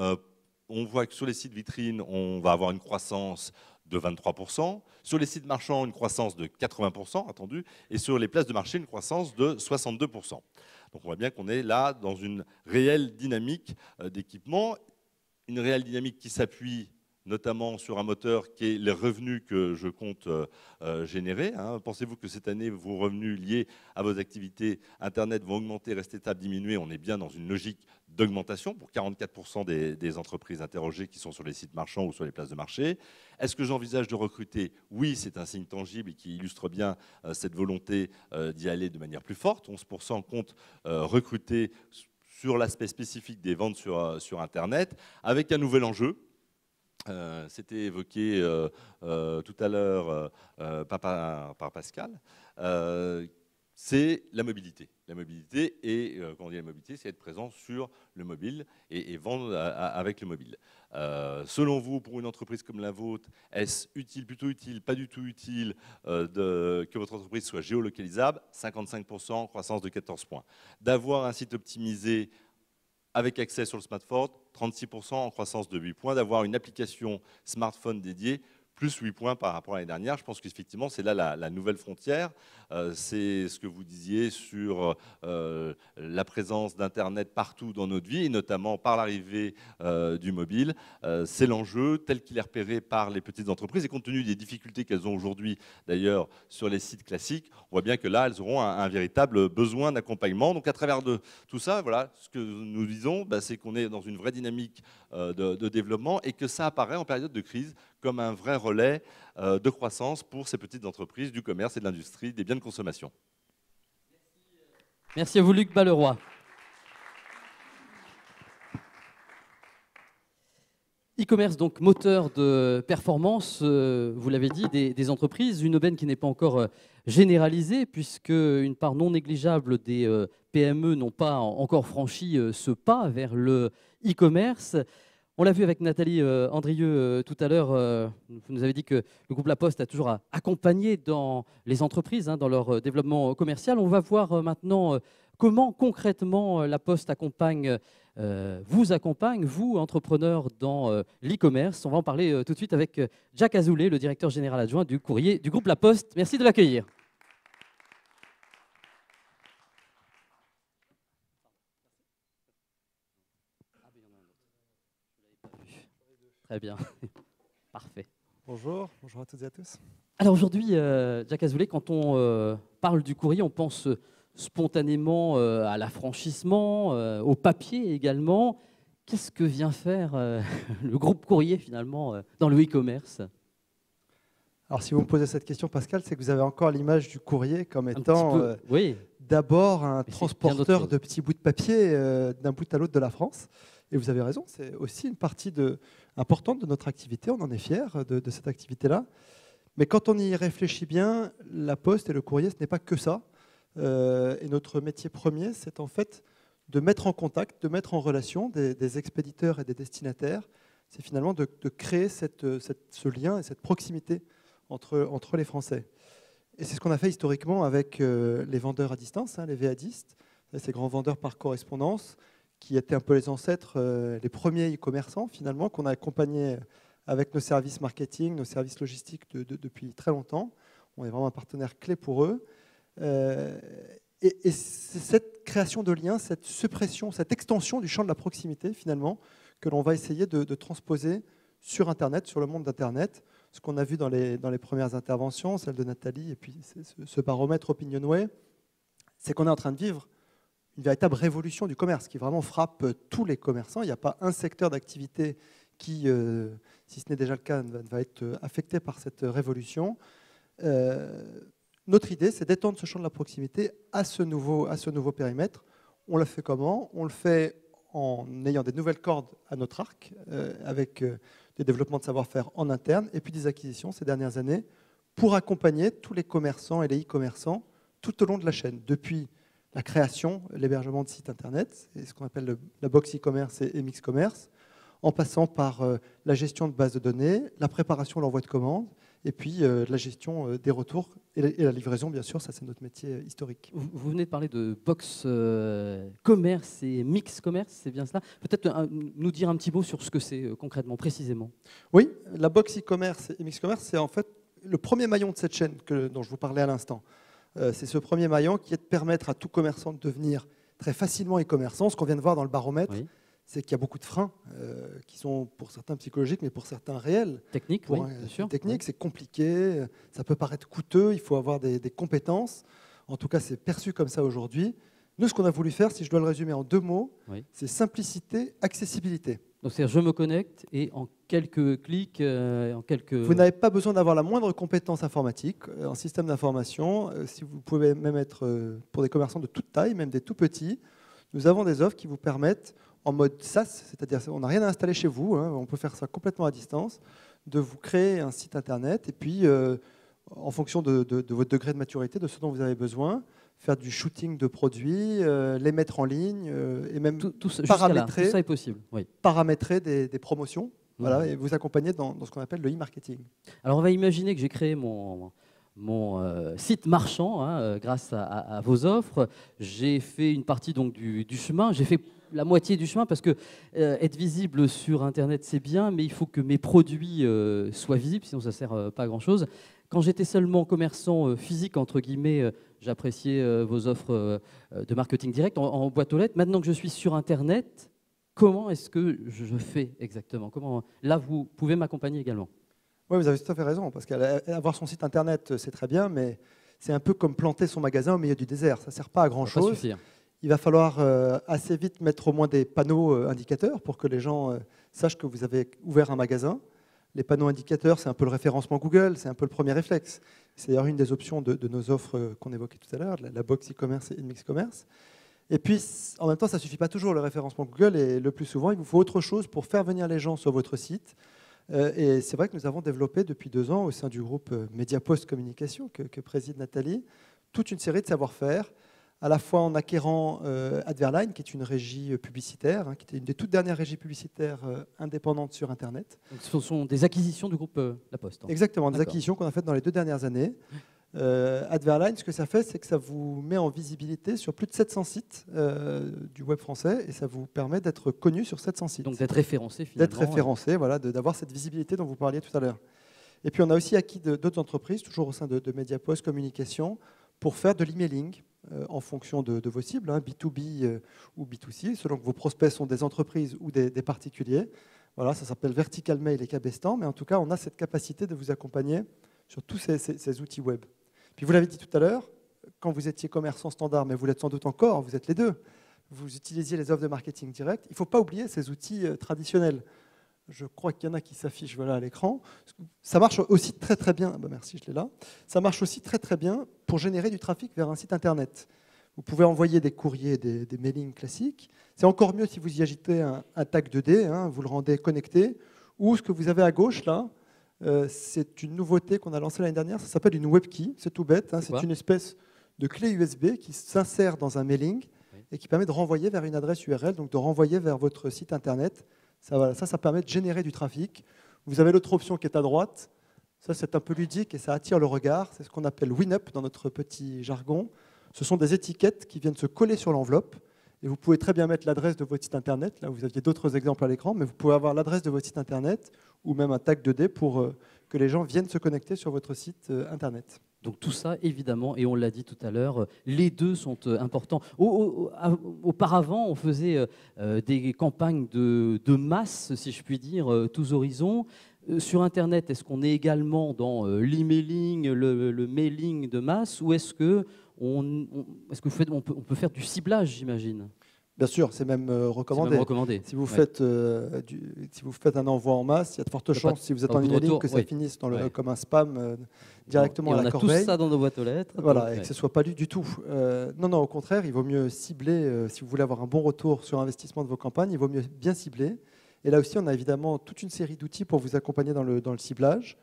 [SPEAKER 4] on voit que sur les sites vitrines, on va avoir une croissance de 23%, sur les sites marchands, une croissance de 80% attendue, et sur les places de marché, une croissance de 62%. Donc on voit bien qu'on est là dans une réelle dynamique d'équipement, une réelle dynamique qui s'appuie notamment sur un moteur qui est les revenus que je compte générer. Pensez-vous que cette année, vos revenus liés à vos activités Internet vont augmenter, rester stables, diminuer? On est bien dans une logique d'augmentation pour 44% des entreprises interrogées qui sont sur les sites marchands ou sur les places de marché. Est-ce que j'envisage de recruter? Oui, c'est un signe tangible et qui illustre bien cette volonté d'y aller de manière plus forte. 11% compte recruter sur l'aspect spécifique des ventes sur Internet, avec un nouvel enjeu. C'était évoqué tout à l'heure par Pascal. C'est la mobilité. La mobilité, et quand on dit la mobilité, c'est être présent sur le mobile et vendre avec le mobile. Selon vous, pour une entreprise comme la vôtre, est-ce utile, plutôt utile, pas du tout utile que votre entreprise soit géolocalisable? 55%, croissance de 14 points. D'avoir un site optimisé avec accès sur le smartphone, 36% en croissance de 8 points. D'avoir une application smartphone dédiée, plus 8 points par rapport à l'année dernière. Je pense qu'effectivement, c'est là la nouvelle frontière. C'est ce que vous disiez sur la présence d'Internet partout dans notre vie, et notamment par l'arrivée du mobile. C'est l'enjeu tel qu'il est repéré par les petites entreprises. Et compte tenu des difficultés qu'elles ont aujourd'hui, d'ailleurs, sur les sites classiques, on voit bien que là, elles auront un véritable besoin d'accompagnement. Donc, à travers de tout ça, voilà, ce que nous disons, c'est qu'on est dans une vraie dynamique de développement et que ça apparaît en période de crise comme un vrai relais de croissance pour ces petites entreprises du commerce et de l'industrie, des biens de consommation.
[SPEAKER 2] Merci à vous, Luc Balleroy. E-commerce, donc moteur de performance, vous l'avez dit, des entreprises. Une aubaine qui n'est pas encore généralisée, puisque une part non négligeable des PME n'ont pas encore franchi ce pas vers le e-commerce. On l'a vu avec Nathalie Andrieux tout à l'heure, vous nous avez dit que le groupe La Poste a toujours accompagné dans les entreprises, dans leur développement commercial. On va voir maintenant comment concrètement La Poste vous accompagne, vous, entrepreneurs, dans l'e-commerce. On va en parler tout de suite avec Jack Azoulay, le directeur général adjoint du courrier du groupe La Poste. Merci de l'accueillir. Très bien, parfait.
[SPEAKER 5] Bonjour à toutes et à tous.
[SPEAKER 2] Alors aujourd'hui, Jack Azoulay, quand on parle du courrier, on pense spontanément à l'affranchissement, au papier également. Qu'est-ce que vient faire le groupe courrier finalement dans le e-commerce?
[SPEAKER 5] Alors si vous me posez cette question, Pascal, c'est que vous avez encore l'image du courrier comme étant
[SPEAKER 2] oui,
[SPEAKER 5] d'abord un transporteur de petits bouts de papier d'un bout à l'autre de la France. Et vous avez raison, c'est aussi une partie importante de notre activité. On en est fiers de cette activité-là. Mais quand on y réfléchit bien, la poste et le courrier, ce n'est pas que ça. Et notre métier premier, c'est en fait de mettre en contact, de mettre en relation des expéditeurs et des destinataires. C'est finalement de créer ce lien et cette proximité entre les Français. Et c'est ce qu'on a fait historiquement avec les vendeurs à distance, les VADistes, ces grands vendeurs par correspondance, qui étaient un peu les ancêtres, les premiers e-commerçants finalement, qu'on a accompagnés avec nos services marketing, nos services logistiques depuis très longtemps. On est vraiment un partenaire clé pour eux. Et c'est cette création de liens, cette suppression, cette extension du champ de la proximité finalement, que l'on va essayer de transposer sur Internet, sur le monde d'Internet. Ce qu'on a vu dans les premières interventions, celle de Nathalie, et puis ce baromètre Opinionway, c'est qu'on est en train de vivre une véritable révolution du commerce qui vraiment frappe tous les commerçants. Il n'y a pas un secteur d'activité qui, si ce n'est déjà le cas, va être affecté par cette révolution. Notre idée, c'est d'étendre ce champ de la proximité à ce nouveau périmètre. On le fait comment? On le fait en ayant des nouvelles cordes à notre arc, avec des développements de savoir-faire en interne, et puis des acquisitions ces dernières années, pour accompagner tous les commerçants et les e-commerçants tout au long de la chaîne, depuis la création, l'hébergement de sites Internet, c'est ce qu'on appelle la box e-commerce et mix commerce, en passant par la gestion de bases de données, la préparation, l'envoi de commandes, et puis la gestion des retours et la livraison, bien sûr, ça c'est notre métier historique.
[SPEAKER 2] Vous venez de parler de box commerce et mix commerce, c'est bien cela? Peut-être nous dire un petit mot sur ce que c'est concrètement, précisément.
[SPEAKER 5] Oui, la box e-commerce et mix commerce, c'est en fait le premier maillon de cette chaîne dont je vous parlais à l'instant. C'est ce premier maillon qui est de permettre à tout commerçant de devenir très facilement e-commerçant. Ce qu'on vient de voir dans le baromètre, oui, c'est qu'il y a beaucoup de freins qui sont pour certains psychologiques, mais pour certains réels.
[SPEAKER 2] Technique,
[SPEAKER 5] oui, bien sûr. Technique, c'est compliqué, ça peut paraître coûteux, il faut avoir des compétences. En tout cas, c'est perçu comme ça aujourd'hui. Nous, ce qu'on a voulu faire, si je dois le résumer en 2 mots, c'est simplicité, accessibilité.
[SPEAKER 2] Donc, c'est-à-dire, je me connecte et en quelques clics,
[SPEAKER 5] Vous n'avez pas besoin d'avoir la moindre compétence informatique en système d'information. Si vous pouvez même être pour des commerçants de toute taille, même des tout petits, nous avons des offres qui vous permettent, en mode SaaS, c'est-à-dire on n'a rien à installer chez vous, on peut faire ça complètement à distance, de vous créer un site internet et puis, en fonction de votre degré de maturité, de ce dont vous avez besoin, faire du shooting de produits, les mettre en ligne et même
[SPEAKER 2] paramétrer, tout ça est possible. Oui.
[SPEAKER 5] Paramétrer des promotions, voilà, et vous accompagner dans ce qu'on appelle le e-marketing.
[SPEAKER 2] Alors on va imaginer que j'ai créé mon site marchand grâce à vos offres. J'ai fait une partie donc, du chemin, j'ai fait la moitié du chemin parce que être visible sur Internet c'est bien, mais il faut que mes produits soient visibles, sinon ça ne sert pas à grand-chose. Quand j'étais seulement commerçant physique, entre guillemets, j'appréciais vos offres de marketing direct en boîte aux lettres. Maintenant que je suis sur Internet, comment est-ce que je fais exactement? Là, vous pouvez m'accompagner également.
[SPEAKER 5] Oui, vous avez tout à fait raison, parce qu'avoir son site Internet, c'est très bien, mais c'est un peu comme planter son magasin au milieu du désert. Ça ne sert pas à grand-chose. Il va falloir assez vite mettre au moins des panneaux indicateurs pour que les gens sachent que vous avez ouvert un magasin. Les panneaux indicateurs, c'est un peu le référencement Google, c'est un peu le premier réflexe. C'est d'ailleurs une des options de nos offres qu'on évoquait tout à l'heure, la box e-commerce et Inmix Commerce. Et puis, en même temps, ça ne suffit pas toujours le référencement Google, et le plus souvent, il vous faut autre chose pour faire venir les gens sur votre site. Et c'est vrai que nous avons développé depuis 2 ans, au sein du groupe Mediapost Communication, que préside Nathalie, toute une série de savoir-faire, à la fois en acquérant Adverline, qui est une régie publicitaire, qui était une des toutes dernières régies publicitaires indépendantes sur Internet.
[SPEAKER 2] Donc, ce sont des acquisitions du groupe La Poste.
[SPEAKER 5] Exactement, des acquisitions qu'on a faites dans les 2 dernières années. Adverline, ce que ça fait, c'est que ça vous met en visibilité sur plus de 700 sites du web français, et ça vous permet d'être connu sur 700 sites.
[SPEAKER 2] Donc d'être référencé finalement.
[SPEAKER 5] D'être référencé, voilà, d'avoir cette visibilité dont vous parliez tout à l'heure. Et puis on a aussi acquis d'autres entreprises, toujours au sein de Mediapost Communication, pour faire de l'emailing en fonction de vos cibles, B2B ou B2C, selon que vos prospects sont des entreprises ou des particuliers. Voilà, ça s'appelle Vertical Mail et Cabestan, mais en tout cas, on a cette capacité de vous accompagner sur tous ces outils web. Puis vous l'avez dit tout à l'heure, quand vous étiez commerçant standard, mais vous l'êtes sans doute encore, vous êtes les deux, vous utilisiez les offres de marketing direct, il ne faut pas oublier ces outils traditionnels. Je crois qu'il y en a qui s'affichent à l'écran. Ça marche aussi très très bien. Merci, je l'ai là. Ça marche aussi très très bien pour générer du trafic vers un site internet. Vous pouvez envoyer des courriers, des mailings classiques. C'est encore mieux si vous y ajoutez un tag 2D, vous le rendez connecté. Ou ce que vous avez à gauche là, c'est une nouveauté qu'on a lancée l'année dernière. Ça s'appelle une WebKey. C'est tout bête. C'est une espèce de clé USB qui s'insère dans un mailing et qui permet de renvoyer vers une adresse URL, donc de renvoyer vers votre site internet. Ça permet de générer du trafic. Vous avez l'autre option qui est à droite. Ça, c'est un peu ludique et ça attire le regard. C'est ce qu'on appelle WinUp dans notre petit jargon. Ce sont des étiquettes qui viennent se coller sur l'enveloppe. Et vous pouvez très bien mettre l'adresse de votre site internet. Là, vous aviez d'autres exemples à l'écran, mais vous pouvez avoir l'adresse de votre site internet ou même un tag 2D pour que les gens viennent se connecter sur votre site internet.
[SPEAKER 2] Donc tout ça, évidemment, et on l'a dit tout à l'heure, les deux sont importants. Auparavant, on faisait des campagnes de masse, si je puis dire, tous horizons. Sur Internet, est-ce qu'on est également dans l'emailing, le mailing de masse, ou est-ce qu'on peut faire du ciblage, j'imagine?
[SPEAKER 5] Bien sûr, c'est même recommandé. Si vous faites un envoi en masse, il y a de fortes chances, si vous êtes en emailing, que ça finisse comme un spam directement à la corbeille.
[SPEAKER 2] On a tous ça dans nos boîtes aux lettres.
[SPEAKER 5] Voilà, et que ce ne soit pas lu du tout. Non, au contraire, il vaut mieux cibler, si vous voulez avoir un bon retour sur investissement de vos campagnes, il vaut mieux bien cibler. Et là aussi, on a évidemment toute une série d'outils pour vous accompagner dans le ciblage.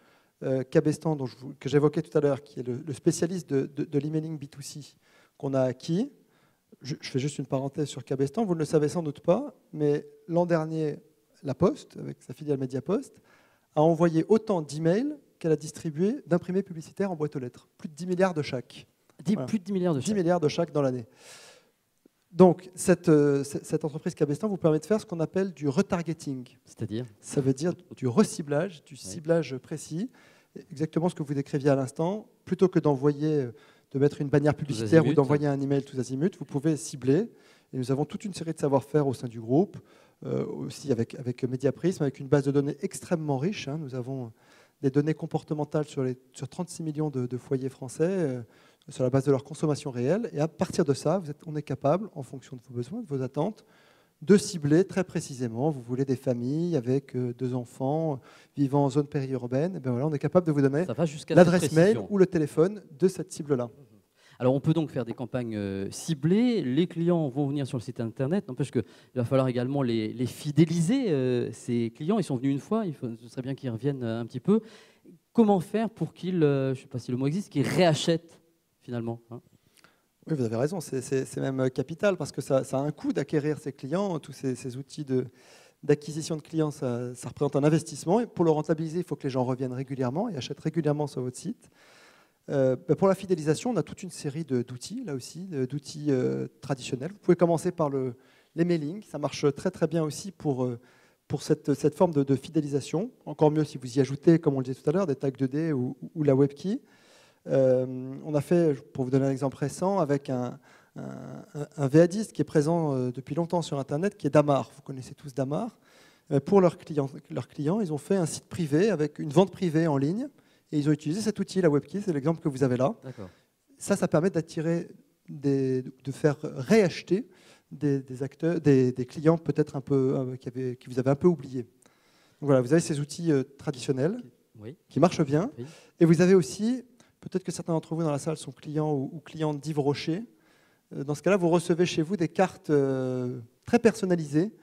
[SPEAKER 5] Cabestan, que j'évoquais tout à l'heure, qui est le spécialiste de l'emailing B2C qu'on a acquis. Je fais juste une parenthèse sur Cabestan, vous ne le savez sans doute pas, mais l'an dernier, La Poste, avec sa filiale Mediapost, a envoyé autant d'emails qu'elle a distribué d'imprimés publicitaires en boîte aux lettres. Plus de 10 milliards de chaque.
[SPEAKER 2] Plus de 10 milliards de chaque.
[SPEAKER 5] 10 milliards de chaque dans l'année. Donc, cette entreprise Cabestan vous permet de faire ce qu'on appelle du retargeting.
[SPEAKER 2] C'est-à-dire ?
[SPEAKER 5] Ça veut dire du reciblage, du ciblage précis, exactement ce que vous décriviez à l'instant. Plutôt que de mettre une bannière publicitaire ou d'envoyer un email tous azimuts, vous pouvez cibler. Et nous avons toute une série de savoir-faire au sein du groupe, aussi avec Mediaprism, avec une base de données extrêmement riche. Nous avons des données comportementales sur 36 millions de foyers français, sur la base de leur consommation réelle. Et à partir de ça, on est capable, en fonction de vos besoins, de vos attentes, de cibler très précisément. Vous voulez des familles avec 2 enfants vivant en zone périurbaine, et bien voilà, on est capable de vous donner l'adresse mail ou le téléphone de cette cible-là.
[SPEAKER 2] Alors on peut donc faire des campagnes ciblées, les clients vont venir sur le site internet, n'empêche qu'il va falloir également les fidéliser, ces clients, ils sont venus une fois, ce serait bien qu'ils reviennent un petit peu. Comment faire pour qu'ils, je ne sais pas si le mot existe, qu'ils réachètent finalement, hein?
[SPEAKER 5] Oui, vous avez raison, c'est même capital parce que ça a un coût d'acquérir ces clients, tous ces outils d'acquisition de clients, ça représente un investissement. Et pour le rentabiliser, il faut que les gens reviennent régulièrement et achètent régulièrement sur votre site. Pour la fidélisation, on a toute une série d'outils, là aussi, d'outils traditionnels. Vous pouvez commencer par les mailings, ça marche très très bien aussi pour cette forme de fidélisation. Encore mieux si vous y ajoutez, comme on le disait tout à l'heure, des tags 2D ou la WebKey. On a fait, pour vous donner un exemple récent, avec un VADiste qui est présent depuis longtemps sur Internet, qui est Damar. Vous connaissez tous Damar. Pour leurs clients, ils ont fait un site privé avec une vente privée en ligne. Et ils ont utilisé cet outil, la WebKey, c'est l'exemple que vous avez là. Ça permet d'attirer, de faire réacheter des acteurs, des clients peut-être un peu qui vous avez un peu oubliés. Donc voilà, vous avez ces outils traditionnels qui marchent bien. Oui. Et vous avez aussi, peut-être que certains d'entre vous dans la salle sont clients ou clientes d'Yves Rocher. Dans ce cas-là, vous recevez chez vous des cartes très personnalisées.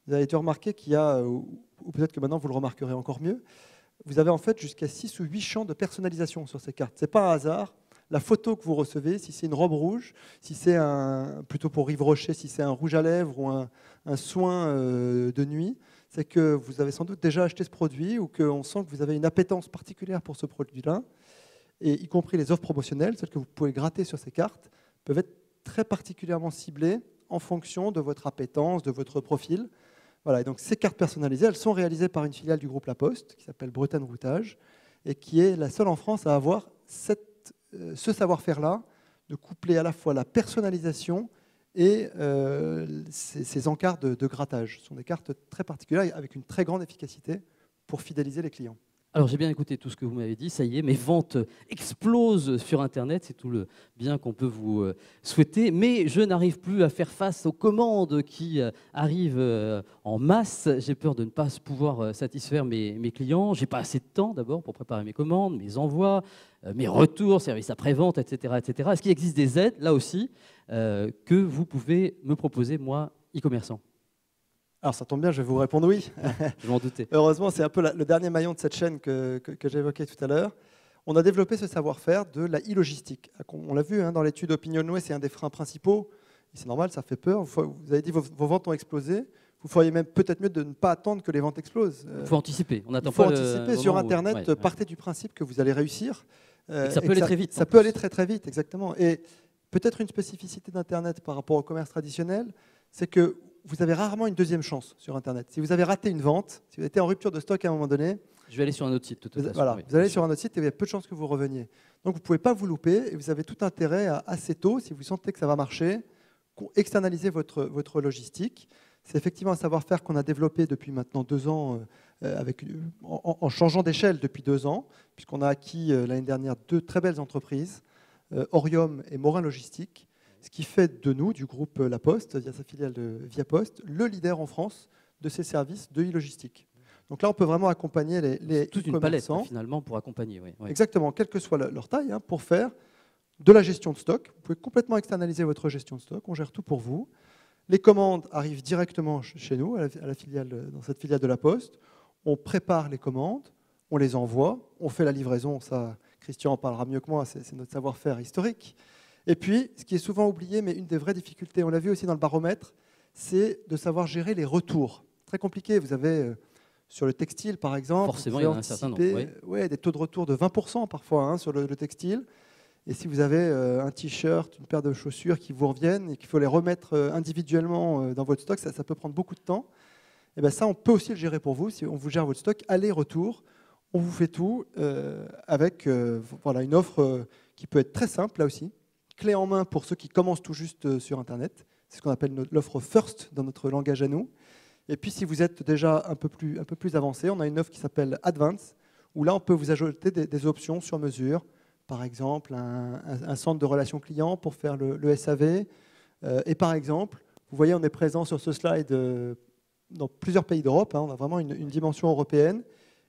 [SPEAKER 5] Vous avez dû remarquer qu'il y a, ou peut-être que maintenant vous le remarquerez encore mieux, vous avez en fait jusqu'à 6 ou 8 champs de personnalisation sur ces cartes. Ce n'est pas un hasard. La photo que vous recevez, si c'est une robe rouge, si c'est plutôt pour Yves Rocher, si c'est un rouge à lèvres ou un soin de nuit, c'est que vous avez sans doute déjà acheté ce produit ou qu'on sent que vous avez une appétence particulière pour ce produit-là. Et y compris les offres promotionnelles, celles que vous pouvez gratter sur ces cartes, peuvent être très particulièrement ciblées en fonction de votre appétence, de votre profil. Voilà, et donc ces cartes personnalisées, elles sont réalisées par une filiale du groupe La Poste, qui s'appelle Bretagne Routage, et qui est la seule en France à avoir ce savoir-faire-là, de coupler à la fois la personnalisation et ces encarts de grattage. Ce sont des cartes très particulières avec une très grande efficacité pour fidéliser les clients.
[SPEAKER 2] Alors j'ai bien écouté tout ce que vous m'avez dit, ça y est, mes ventes explosent sur Internet, c'est tout le bien qu'on peut vous souhaiter, mais je n'arrive plus à faire face aux commandes qui arrivent en masse. J'ai peur de ne pas pouvoir satisfaire mes clients, j'ai pas assez de temps d'abord pour préparer mes commandes, mes envois, mes retours, services après-vente, etc., etc. Est-ce qu'il existe des aides, là aussi, que vous pouvez me proposer, moi, e-commerçant ?
[SPEAKER 5] Alors ça tombe bien, je vais vous répondre oui.
[SPEAKER 2] Je m'en doutais.
[SPEAKER 5] Heureusement, c'est un peu le dernier maillon de cette chaîne que j'évoquais tout à l'heure. On a développé ce savoir-faire de la e-logistique. On l'a vu dans l'étude OpinionWay, c'est un des freins principaux. C'est normal, ça fait peur. Vous avez dit vos ventes ont explosé. Vous feriez même peut-être mieux de ne pas attendre que les ventes explosent.
[SPEAKER 2] Il faut anticiper. On attend
[SPEAKER 5] il faut anticiper sur Internet. Partez du principe que vous allez réussir.
[SPEAKER 2] Et ça peut aller très vite.
[SPEAKER 5] Ça peut aller très très vite, exactement. Et peut-être une spécificité d'Internet par rapport au commerce traditionnel, c'est que vous avez rarement une deuxième chance sur Internet. Si vous avez raté une vente, si vous avez été en rupture de stock à un moment donné,
[SPEAKER 2] je vais aller sur un autre site.
[SPEAKER 5] Vous allez sur un autre site et il y a peu de chances que vous reveniez. Donc vous ne pouvez pas vous louper et vous avez tout intérêt à assez tôt, si vous sentez que ça va marcher, externaliser votre logistique. C'est effectivement un savoir-faire qu'on a développé depuis maintenant 2 ans, en changeant d'échelle depuis 2 ans, puisqu'on a acquis l'année dernière 2 très belles entreprises, Orium et Morin Logistique, ce qui fait de nous, du groupe La Poste, via sa filiale de Viapost, le leader en France de ces services de e-logistique. Donc là, on peut vraiment accompagner les
[SPEAKER 2] toute une palette finalement pour accompagner. Oui.
[SPEAKER 5] Exactement, quelle que soit leur taille, pour faire de la gestion de stock. Vous pouvez complètement externaliser votre gestion de stock, on gère tout pour vous. Les commandes arrivent directement chez nous, dans cette filiale de La Poste. On prépare les commandes, on les envoie, on fait la livraison. Ça, Christian en parlera mieux que moi, c'est notre savoir-faire historique. Et puis, ce qui est souvent oublié, mais une des vraies difficultés, on l'a vu aussi dans le baromètre, c'est de savoir gérer les retours. Très compliqué. Vous avez, sur le textile, par exemple,
[SPEAKER 2] forcément, il y en a un certain nombre.
[SPEAKER 5] Oui, des taux de retour de 20% parfois sur le textile. Et si vous avez un t-shirt, une paire de chaussures qui vous reviennent et qu'il faut les remettre individuellement dans votre stock, ça peut prendre beaucoup de temps. Et bien ça, on peut aussi le gérer pour vous. Si on vous gère votre stock, aller-retour, on vous fait tout avec une offre qui peut être très simple, là aussi. Clé en main pour ceux qui commencent tout juste sur Internet. C'est ce qu'on appelle l'offre First dans notre langage à nous. Et puis, si vous êtes déjà un peu plus avancé, on a une offre qui s'appelle Advance, où là, on peut vous ajouter des options sur mesure. Par exemple, un centre de relations clients pour faire le SAV. Et par exemple, vous voyez, on est présent sur ce slide dans plusieurs pays d'Europe. On a vraiment une dimension européenne.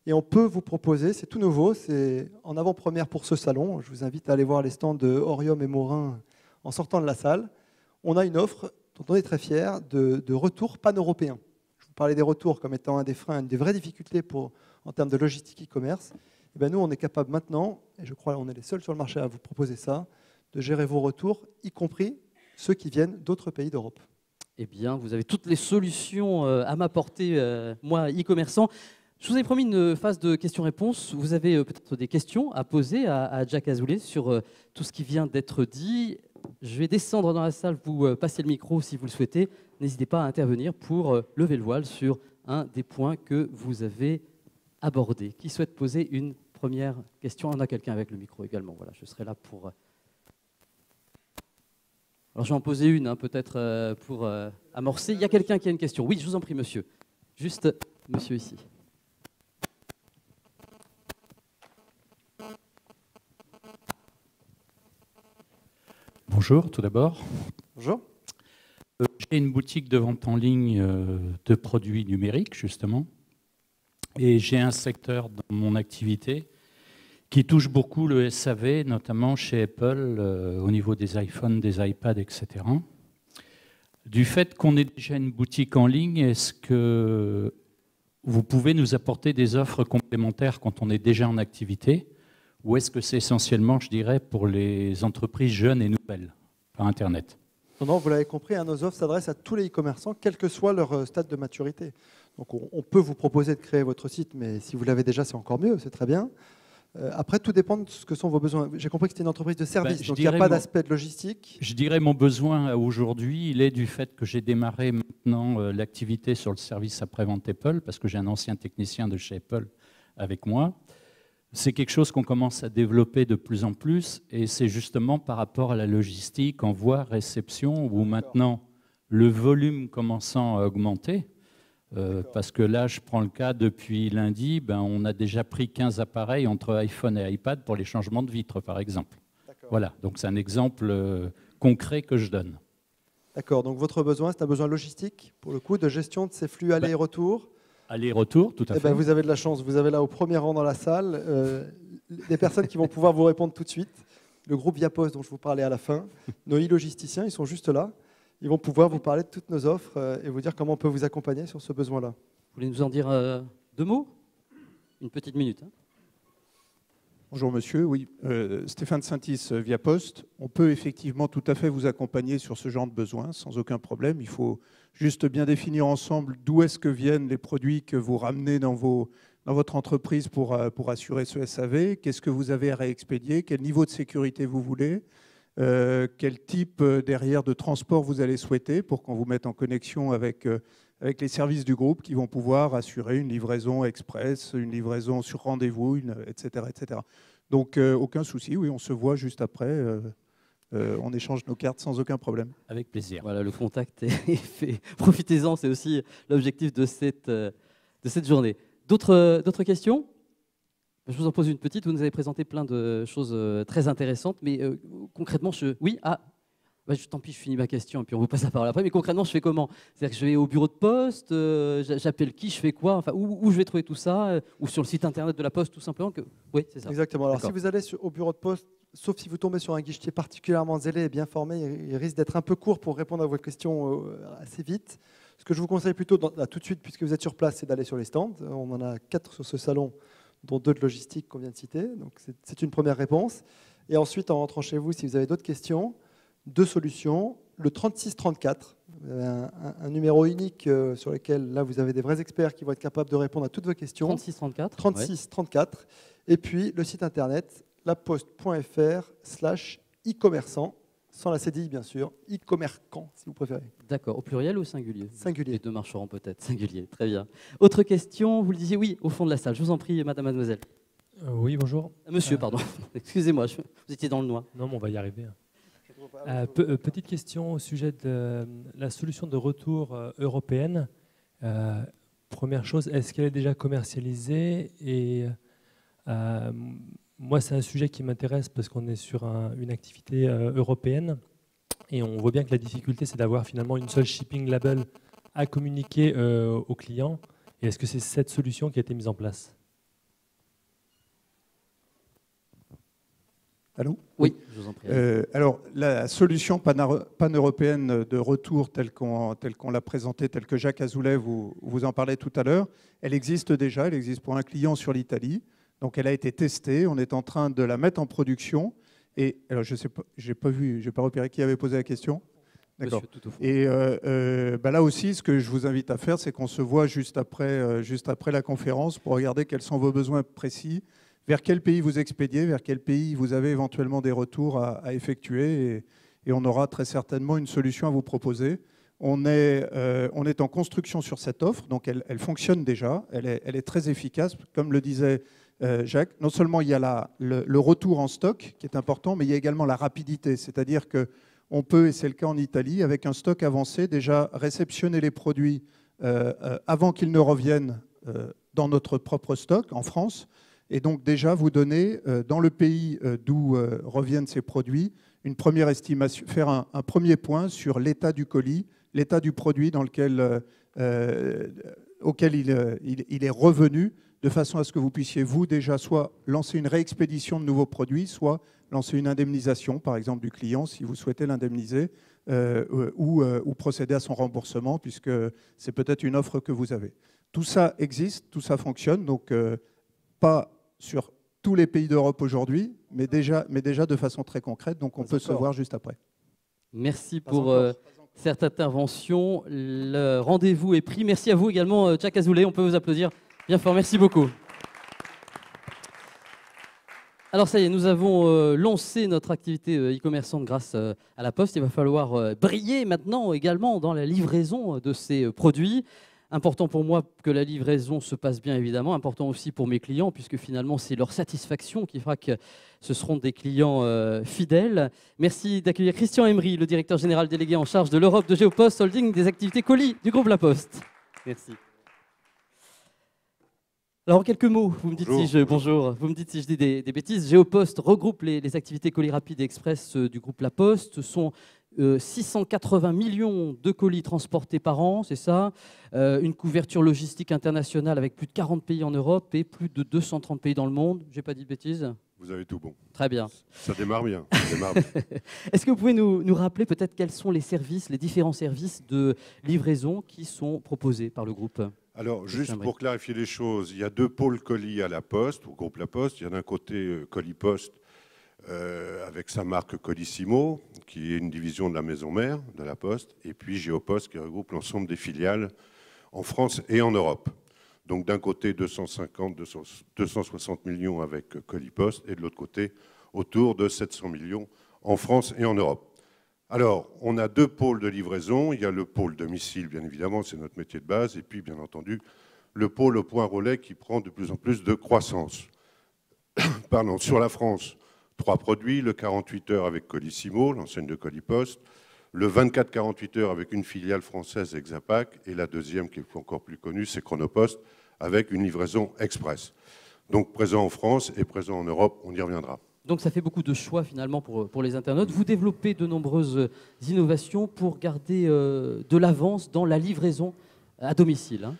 [SPEAKER 5] Et on peut vous proposer, c'est tout nouveau, c'est en avant-première pour ce salon. Je vous invite à aller voir les stands de Orium et Morin en sortant de la salle. On a une offre dont on est très fier de retour pan-européen. Je vous parlais des retours comme étant un des freins, une des vraies difficultés en termes de logistique e-commerce. Et bien nous, on est capable maintenant, et je crois qu'on est les seuls sur le marché à vous proposer ça, de gérer vos retours, y compris ceux qui viennent d'autres pays d'Europe.
[SPEAKER 2] Eh bien, vous avez toutes les solutions à m'apporter, moi, e-commerçant. Je vous ai promis une phase de questions-réponses. Vous avez peut-être des questions à poser à Jack Azoulay sur tout ce qui vient d'être dit. Je vais descendre dans la salle, vous passer le micro si vous le souhaitez. N'hésitez pas à intervenir pour lever le voile sur un des points que vous avez abordés. Qui souhaite poser une première question? On a quelqu'un avec le micro également. Voilà, je serai là pour... Alors je vais en poser une, peut-être pour amorcer. Il y a quelqu'un qui a une question. Oui, je vous en prie, monsieur. Juste monsieur ici.
[SPEAKER 6] Bonjour, tout d'abord.
[SPEAKER 5] Bonjour.
[SPEAKER 6] J'ai une boutique de vente en ligne de produits numériques, justement. Et j'ai un secteur dans mon activité qui touche beaucoup le SAV, notamment chez Apple, au niveau des iPhones, des iPads, etc. Du fait qu'on ait déjà une boutique en ligne, est-ce que vous pouvez nous apporter des offres complémentaires quand on est déjà en activité? Ou est-ce que c'est essentiellement, je dirais, pour les entreprises jeunes et nouvelles, par Internet?
[SPEAKER 5] Non, vous l'avez compris, nos offres s'adressent à tous les e-commerçants, quel que soit leur stade de maturité. Donc on peut vous proposer de créer votre site, mais si vous l'avez déjà, c'est encore mieux, c'est très bien. Après, tout dépend de ce que sont vos besoins. J'ai compris que c'était une entreprise de service, donc il n'y a pas d'aspect de logistique.
[SPEAKER 6] Je dirais mon besoin aujourd'hui, il est du fait que j'ai démarré maintenant l'activité sur le service après-vente Apple, parce que j'ai un ancien technicien de chez Apple avec moi. C'est quelque chose qu'on commence à développer de plus en plus, et c'est justement par rapport à la logistique, envoi-réception, où maintenant le volume commençant à augmenter, parce que là, je prends le cas, depuis lundi, on a déjà pris 15 appareils entre iPhone et iPad pour les changements de vitres, par exemple. Voilà, donc c'est un exemple concret que je donne.
[SPEAKER 5] D'accord, donc votre besoin, c'est un besoin logistique, pour le coup, de gestion de ces flux aller et retour.
[SPEAKER 6] Aller-retour, tout à fait.
[SPEAKER 5] Vous avez de la chance, vous avez là au premier rang dans la salle des personnes qui vont pouvoir vous répondre tout de suite. Le groupe Viapost dont je vous parlais à la fin, nos e-logisticiens, ils sont juste là. Ils vont pouvoir vous parler de toutes nos offres et vous dire comment on peut vous accompagner sur ce besoin-là.
[SPEAKER 2] Vous voulez nous en dire 2 mots? Une petite minute.
[SPEAKER 7] Bonjour monsieur, oui, Stéphane Saintis, Viapost. On peut effectivement tout à fait vous accompagner sur ce genre de besoin sans aucun problème. Il faut juste bien définir ensemble d'où est-ce que viennent les produits que vous ramenez dans votre entreprise pour assurer ce SAV, qu'est-ce que vous avez à réexpédier, quel niveau de sécurité vous voulez, quel type derrière de transport vous allez souhaiter pour qu'on vous mette en connexion avec les services du groupe qui vont pouvoir assurer une livraison express, une livraison sur rendez-vous, etc., etc. Donc aucun souci, oui, on se voit juste après. On échange nos cartes sans aucun problème.
[SPEAKER 6] Avec plaisir.
[SPEAKER 2] Voilà, le contact est fait. Profitez-en, c'est aussi l'objectif de cette journée. D'autres questions? Je vous en pose une petite. Vous nous avez présenté plein de choses très intéressantes, mais concrètement, tant pis, je finis ma question et puis on vous passe la parole après. Mais concrètement, je fais comment? C'est-à-dire que je vais au bureau de poste, j'appelle qui, je fais quoi? Enfin, où je vais trouver tout ça? Ou sur le site internet de la Poste, tout simplement Oui, c'est ça.
[SPEAKER 5] Exactement. Alors, si vous allez au bureau de poste, sauf si vous tombez sur un guichetier particulièrement zélé et bien formé, il risque d'être un peu court pour répondre à vos questions assez vite. Ce que je vous conseille plutôt, tout de suite, puisque vous êtes sur place, c'est d'aller sur les stands. On en a 4 sur ce salon, dont 2 de logistique qu'on vient de citer. Donc, c'est une première réponse. Et ensuite, en rentrant chez vous, si vous avez d'autres questions, 2 solutions. Le 3634, un numéro unique sur lequel, là, vous avez des vrais experts qui vont être capables de répondre à toutes vos questions.
[SPEAKER 2] 3634.
[SPEAKER 5] 3634. Et puis, le site internet, laposte.fr/e-commerçant, sans la CDI, bien sûr, e-commerçant, si vous préférez.
[SPEAKER 2] D'accord. Au pluriel ou au singulier?
[SPEAKER 5] Singulier.
[SPEAKER 2] Les 2 marcheront peut-être. Singulier. Très bien. Autre question? Vous le disiez, oui, au fond de la salle. Je vous en prie, madame, mademoiselle.
[SPEAKER 8] Oui, bonjour.
[SPEAKER 2] Monsieur, pardon. Excusez-moi, vous étiez dans le noir.
[SPEAKER 8] Non, mais on va y arriver. Petite question au sujet de la solution de retour européenne. Première chose, est-ce qu'elle est déjà commercialisée? Et moi, c'est un sujet qui m'intéresse parce qu'on est sur une activité européenne et on voit bien que la difficulté, c'est d'avoir finalement une seule shipping label à communiquer aux clients. Et est-ce que c'est cette solution qui a été mise en place?
[SPEAKER 7] Allô?
[SPEAKER 2] Oui, je vous en prie.
[SPEAKER 7] Alors, la solution pan-européenne de retour telle qu'on l'a présentée, telle que Jacques Azoulay vous en parlait tout à l'heure, elle existe déjà, elle existe pour un client sur l'Italie. Donc, elle a été testée, on est en train de la mettre en production. Et alors, je sais pas, j'ai pas repéré qui avait posé la question. D'accord. Et là aussi, ce que je vous invite à faire, c'est qu'on se voit juste après la conférence pour regarder quels sont vos besoins précis, vers quel pays vous expédiez, vers quel pays vous avez éventuellement des retours à effectuer. Et on aura très certainement une solution à vous proposer. On est en construction sur cette offre, donc elle fonctionne déjà, elle est très efficace. Comme le disait Jacques, non seulement il y a le retour en stock qui est important, mais il y a également la rapidité, c'est-à-dire qu'on peut, et c'est le cas en Italie, avec un stock avancé, déjà réceptionner les produits avant qu'ils ne reviennent dans notre propre stock en France, et donc déjà vous donner, dans le pays d'où reviennent ces produits, une première estimation, faire un premier point sur l'état du colis, l'état du produit auquel il est revenu, de façon à ce que vous puissiez, vous, déjà, soit lancer une réexpédition de nouveaux produits, soit lancer une indemnisation, par exemple, du client, si vous souhaitez l'indemniser, ou procéder à son remboursement, puisque c'est peut-être une offre que vous avez. Tout ça existe, tout ça fonctionne, donc pas sur tous les pays d'Europe aujourd'hui, mais déjà de façon très concrète, donc on peut se voir juste après.
[SPEAKER 2] Merci pour cette intervention. Le rendez-vous est pris. Merci à vous également, Jacques Azoulay. On peut vous applaudir bien fort. Merci beaucoup. Alors ça y est, nous avons lancé notre activité e-commerçante grâce à la Poste. Il va falloir briller maintenant également dans la livraison de ces produits. Important pour moi que la livraison se passe bien, évidemment. Important aussi pour mes clients, puisque finalement, c'est leur satisfaction qui fera que ce seront des clients fidèles. Merci d'accueillir Christian Emery, le directeur général délégué en charge de l'Europe de Géopost Holding, des activités colis du groupe La Poste. Merci. Alors, en quelques mots, vous me dites bonjour. Vous me dites si je dis des bêtises. Géopost regroupe les activités colis rapides et express du groupe La Poste. Ce sont 680 millions de colis transportés par an, c'est ça. Une couverture logistique internationale avec plus de 40 pays en Europe et plus de 230 pays dans le monde. Je n'ai pas dit de bêtises?
[SPEAKER 9] Vous avez tout bon.
[SPEAKER 2] Très bien.
[SPEAKER 9] Ça démarre bien. Ça démarre bien.
[SPEAKER 2] Est-ce que vous pouvez nous rappeler peut-être quels sont les services, les différents services de livraison qui sont proposés par le groupe?
[SPEAKER 9] Alors, juste pour clarifier les choses, il y a deux pôles colis à La Poste, au groupe La Poste. Il y a d'un côté Colis Poste, avec sa marque Colissimo, qui est une division de la maison mère de La Poste, et puis Géopost, qui regroupe l'ensemble des filiales en France et en Europe. Donc d'un côté 260 millions avec Colis Poste, et de l'autre côté autour de 700 millions en France et en Europe. Alors, on a deux pôles de livraison. Il y a le pôle domicile, bien évidemment, c'est notre métier de base, et puis, bien entendu, le pôle au point relais qui prend de plus en plus de croissance. Pardon, sur la France, 3 produits, le 48 heures avec Colissimo, l'enseigne de Colis Poste, le 24-48 heures avec une filiale française Exapac, et la deuxième, qui est encore plus connue, c'est Chronopost, avec une livraison express. Donc présent en France et présent en Europe, on y reviendra.
[SPEAKER 2] Donc ça fait beaucoup de choix finalement pour les internautes. Vous développez de nombreuses innovations pour garder de l'avance dans la livraison à domicile. Hein.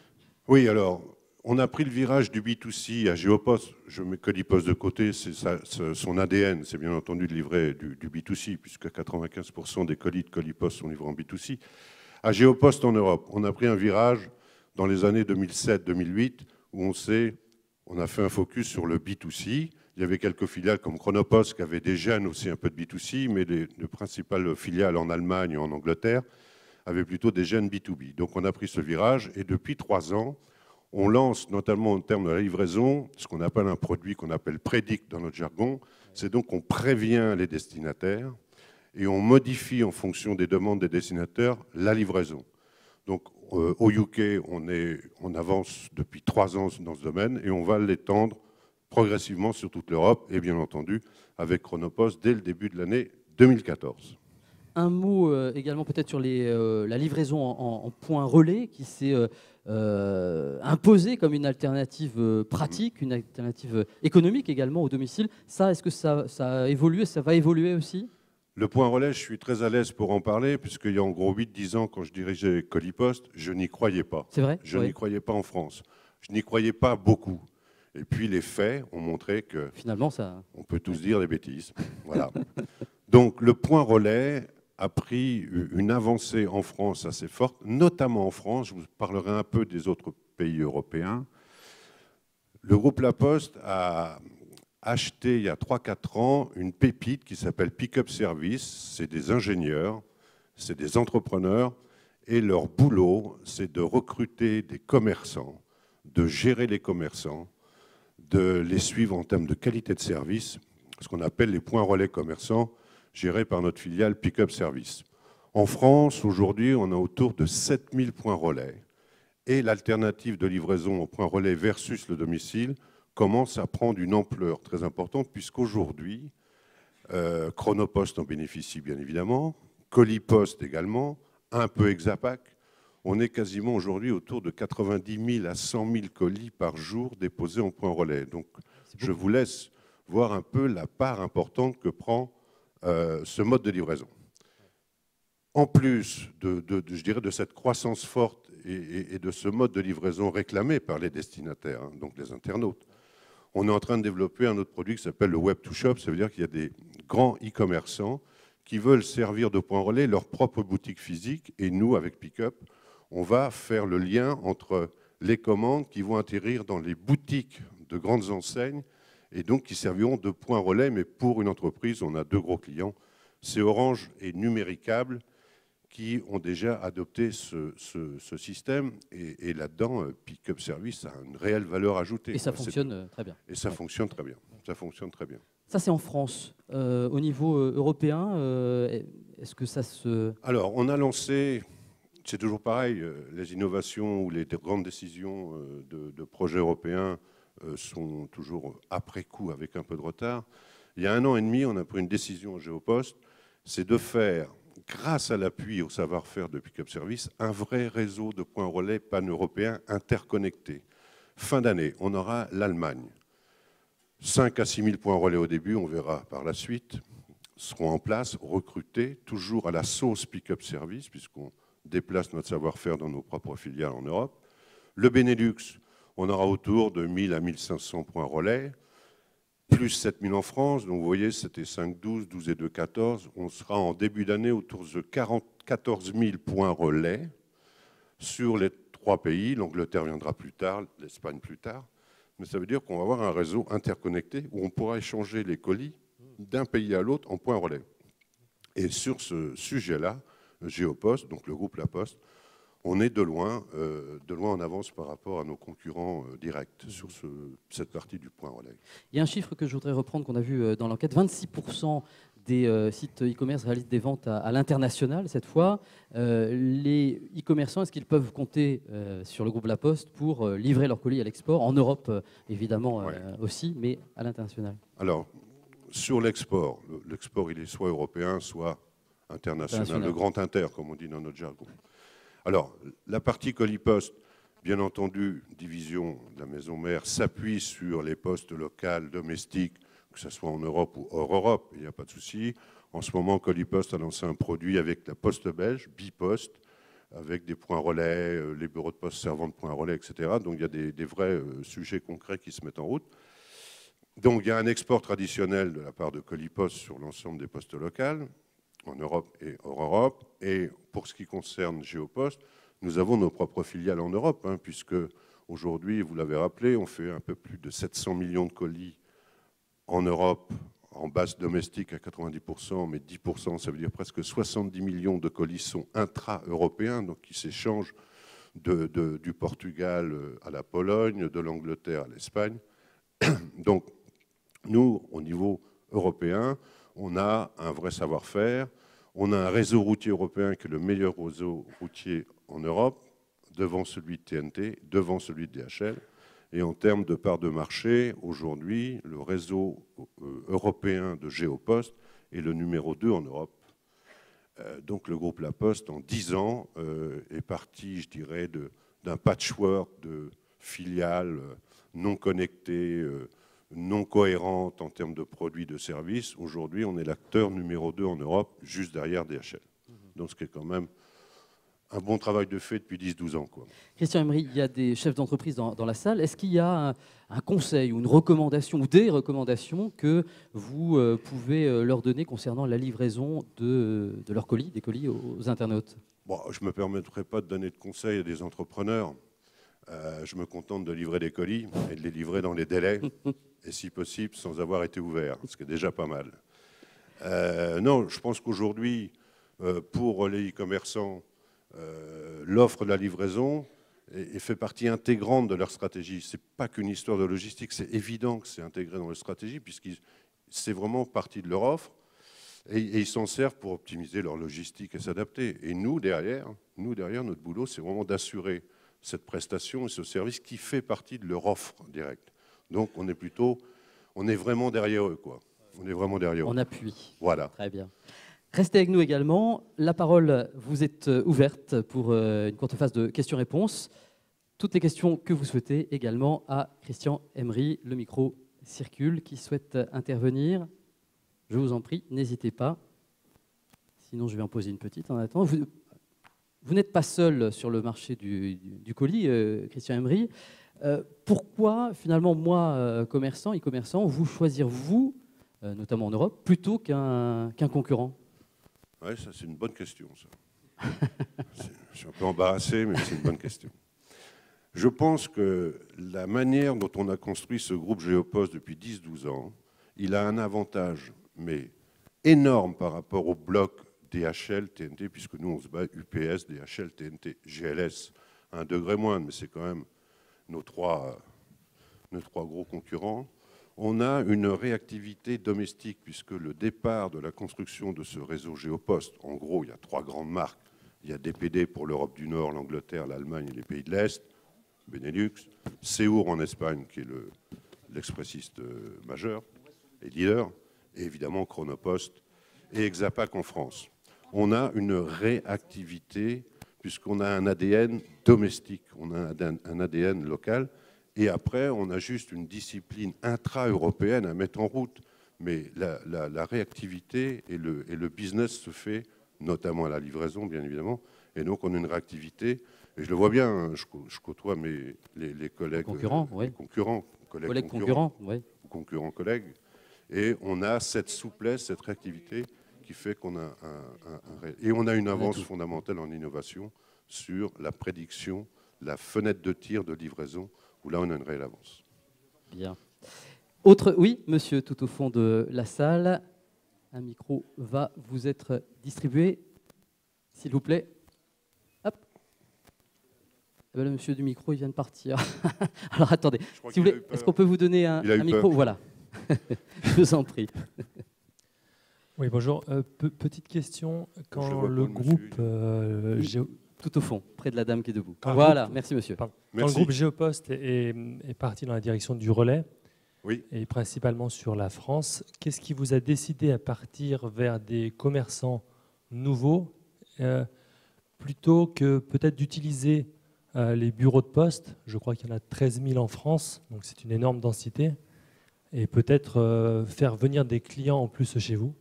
[SPEAKER 2] Oui, alors on a pris le virage du B2C à Géopost. Je mets Colis Poste de côté, c'est son ADN, c'est bien entendu de livrer du B2C, puisque 95% des colis de Colis Poste sont livrés en B2C. À Géopost en Europe, on a pris un virage dans les années 2007-2008, où on a fait un focus sur le B2C. Il y avait quelques filiales comme Chronopost qui avaient des gènes aussi un peu de B2C, mais les principales filiales en Allemagne et en Angleterre avaient plutôt des gènes B2B. Donc on a pris ce virage et depuis 3 ans, on lance notamment en termes de la livraison ce qu'on appelle un produit qu'on appelle Predict dans notre jargon. C'est donc qu'on prévient les destinataires et on modifie en fonction des demandes des destinataires la livraison. Donc au UK, on avance depuis 3 ans dans ce domaine et on va l'étendre progressivement sur toute l'Europe et bien entendu avec Chronopost dès le début de l'année 2014. Un mot également peut-être sur la livraison en point relais qui s'est imposée comme une alternative pratique, une alternative économique également au domicile. Ça, est-ce que ça a évolué, ça va évoluer aussi?
[SPEAKER 9] Le point relais, je suis très à l'aise pour en parler, puisqu'il y a en gros 8-10 ans, quand je dirigeais Colipost, je n'y croyais pas.
[SPEAKER 2] C'est vrai?
[SPEAKER 9] Je n'y croyais pas en France. Je n'y croyais pas beaucoup. Et puis les faits ont montré que
[SPEAKER 2] finalement, ça...
[SPEAKER 9] on peut tous dire des bêtises. Voilà. Donc le point relais a pris une avancée en France assez forte, notamment en France. Je vous parlerai un peu des autres pays européens. Le groupe La Poste a acheté il y a 3-4 ans une pépite qui s'appelle Pick-up Service. C'est des ingénieurs, c'est des entrepreneurs, et leur boulot, c'est de recruter des commerçants, de gérer les commerçants, de les suivre en termes de qualité de service, ce qu'on appelle les points relais commerçants, gérés par notre filiale Pick-up Service. En France, aujourd'hui, on a autour de 7000 points relais, et l'alternative de livraison au point relais versus le domicile commence à prendre une ampleur très importante, puisqu'aujourd'hui, Chronopost en bénéficie bien évidemment, Colipost également, un peu Exapac. On est quasiment aujourd'hui autour de 90 000 à 100 000 colis par jour déposés en point relais. Donc je vous laisse voir un peu la part importante que prend ce mode de livraison. En plus je dirais, de cette croissance forte et de ce mode de livraison réclamé par les destinataires, hein, donc les internautes, on est en train de développer un autre produit qui s'appelle le Web to Shop. Ça veut dire qu'il y a des grands e-commerçants qui veulent servir de point relais leur propre boutique physique. Et nous, avec Pickup, on va faire le lien entre les commandes qui vont atterrir dans les boutiques de grandes enseignes et donc qui serviront de point relais. Mais pour une entreprise, on a 2 gros clients, c'est Orange et Numéricable, qui ont déjà adopté ce système. Et là-dedans, Pick-up Service a une réelle valeur ajoutée.
[SPEAKER 2] Et ça fonctionne très bien.
[SPEAKER 9] Et ça fonctionne très bien. Ça fonctionne très bien.
[SPEAKER 2] Ça, c'est en France. Au niveau européen, est-ce que ça se...
[SPEAKER 9] Alors, on a lancé, c'est toujours pareil, les innovations ou les grandes décisions de projets européens sont toujours après coup avec un peu de retard. Il y a 1 an et demi, on a pris une décision au Géopost, c'est de faire, grâce à l'appui au savoir-faire de Pick-up Service, un vrai réseau de points relais pan-européens interconnectés. Fin d'année, on aura l'Allemagne. 5 à 6 000 points relais au début, on verra par la suite, seront en place, recrutés, toujours à la sauce Pick-up Service, puisqu'on déplace notre savoir-faire dans nos propres filiales en Europe. Le Benelux, on aura autour de 1000 à 1500 points relais, plus 7000 en France. Donc vous voyez, c'était 5-12, 12 et 2, 14. On sera en début d'année autour de 14 000 points relais sur les 3 pays. L'Angleterre viendra plus tard, l'Espagne plus tard. Mais ça veut dire qu'on va avoir un réseau interconnecté où on pourra échanger les colis d'un pays à l'autre en points relais. Et sur ce sujet-là, Géopost, donc le groupe La Poste, on est de loin en avance par rapport à nos concurrents directs sur cette partie du point relais.
[SPEAKER 2] Il y a un chiffre que je voudrais reprendre qu'on a vu dans l'enquête. 26% des sites e-commerce réalisent des ventes à l'international cette fois. Les e-commerçants, est-ce qu'ils peuvent compter sur le groupe La Poste pour livrer leurs colis à l'export, en Europe évidemment aussi, mais à l'international?
[SPEAKER 9] Alors, sur l'export, l'export il est soit européen, soit international, le grand inter, comme on dit dans notre jargon. Alors, la partie Colipost, bien entendu, division de la maison mère, s'appuie sur les postes locales, domestiques, que ce soit en Europe ou hors Europe, il n'y a pas de souci. En ce moment, Colipost a lancé un produit avec la poste belge, Bipost, avec des points relais, les bureaux de poste servant de points relais, etc. Donc il y a des vrais sujets concrets qui se mettent en route. Donc il y a un export traditionnel de la part de Colipost sur l'ensemble des postes locales, en Europe et hors Europe. Et pour ce qui concerne Géopost, nous avons nos propres filiales en Europe, hein, puisque aujourd'hui, vous l'avez rappelé, on fait un peu plus de 700 millions de colis en Europe, en base domestique à 90%, mais 10%, ça veut dire presque 70 millions de colis sont intra-européens, donc qui s'échangent du Portugal à la Pologne, de l'Angleterre à l'Espagne. Donc, nous, au niveau européen, on a un vrai savoir-faire, on a un réseau routier européen qui est le meilleur réseau routier en Europe, devant celui de TNT, devant celui de DHL. Et en termes de part de marché, aujourd'hui, le réseau européen de Géopost est le numéro 2 en Europe. Donc le groupe La Poste, en 10 ans, est parti, je dirais, d'un patchwork de filiales non connectées, non cohérentes en termes de produits, de services. Aujourd'hui, on est l'acteur numéro 2 en Europe, juste derrière DHL. Donc ce qui est quand même un bon travail de fait depuis 10-12 ans, quoi.
[SPEAKER 2] Christian Emery, il y a des chefs d'entreprise dans la salle. Est-ce qu'il y a un conseil ou une recommandation ou des recommandations que vous pouvez leur donner concernant la livraison de leurs colis, des colis aux internautes?
[SPEAKER 9] Bon, je ne me permettrai pas de donner de conseils à des entrepreneurs. Je me contente de livrer des colis et de les livrer dans les délais et si possible sans avoir été ouvert, ce qui est déjà pas mal. Non, je pense qu'aujourd'hui, pour les e-commerçants, l'offre de la livraison fait partie intégrante de leur stratégie. Ce n'est pas qu'une histoire de logistique, c'est évident que c'est intégré dans leur stratégie puisque c'est vraiment partie de leur offre et ils s'en servent pour optimiser leur logistique et s'adapter. Et nous, derrière, notre boulot, c'est vraiment d'assurer cette prestation et ce service qui fait partie de leur offre directe. Donc on est vraiment derrière eux, quoi. On est vraiment derrière eux.
[SPEAKER 2] On appuie.
[SPEAKER 9] Voilà.
[SPEAKER 2] Très bien. Restez avec nous également. La parole vous est ouverte pour une courte phase de questions-réponses. Toutes les questions que vous souhaitez également à Christian Emery. Le micro circule. Qui souhaite intervenir? Je vous en prie, n'hésitez pas. Sinon, je vais en poser une petite en attendant. Vous n'êtes pas seul sur le marché du colis, Christian Emery. Pourquoi, finalement, moi, commerçant, e-commerçant, vous choisir, vous, notamment en Europe, plutôt qu'un concurrent?
[SPEAKER 9] Oui, ça c'est une bonne question. Ça. Je suis un peu embarrassé, mais c'est une bonne question. Je pense que la manière dont on a construit ce groupe Géopost depuis 10-12 ans, il a un avantage, mais énorme par rapport au bloc DHL, TNT, puisque nous on se bat UPS, DHL, TNT, GLS, à un degré moindre, mais c'est quand même nos trois gros concurrents. On a une réactivité domestique, puisque le départ de la construction de ce réseau Géopost, en gros, il y a 3 grandes marques. Il y a DPD pour l'Europe du Nord, l'Angleterre, l'Allemagne et les pays de l'Est, Benelux, Seur en Espagne, qui est l'expressiste majeur et leader, et évidemment Chronopost et Exapac en France. On a une réactivité, puisqu'on a un ADN domestique, on a un ADN local. Et après, on a juste une discipline intra-européenne à mettre en route. Mais la réactivité et le business se fait, notamment à la livraison, bien évidemment. Et donc, on a une réactivité. Et je le vois bien, hein, je côtoie les collègues
[SPEAKER 2] concurrents,
[SPEAKER 9] oui.
[SPEAKER 2] Collègues concurrents, oui.
[SPEAKER 9] Concurrents, collègues. Et on a cette souplesse, cette réactivité qui fait qu'on a et on a une avance fondamentale en innovation sur la prédiction, la fenêtre de tir de livraison, où là, on a une réelle avance.
[SPEAKER 2] Bien. Oui, monsieur, tout au fond de la salle. Un micro va vous être distribué, s'il vous plaît. Hop. Eh bien, le monsieur du micro, il vient de partir. Alors, attendez. Si vous voulez, est-ce qu'on peut vous donner un micro? Voilà. Je vous en prie.
[SPEAKER 8] Oui, bonjour. Petite question. Quand le groupe...
[SPEAKER 2] tout au fond, près de la dame qui est debout. Voilà, merci monsieur.
[SPEAKER 8] Quand le groupe Géopost est parti dans la direction du relais,
[SPEAKER 9] oui,
[SPEAKER 8] et principalement sur la France, qu'est-ce qui vous a décidé à partir vers des commerçants nouveaux plutôt que peut-être d'utiliser les bureaux de poste? Je crois qu'il y en a 13 000 en France, donc c'est une énorme densité, et peut-être faire venir des clients en plus chez vous?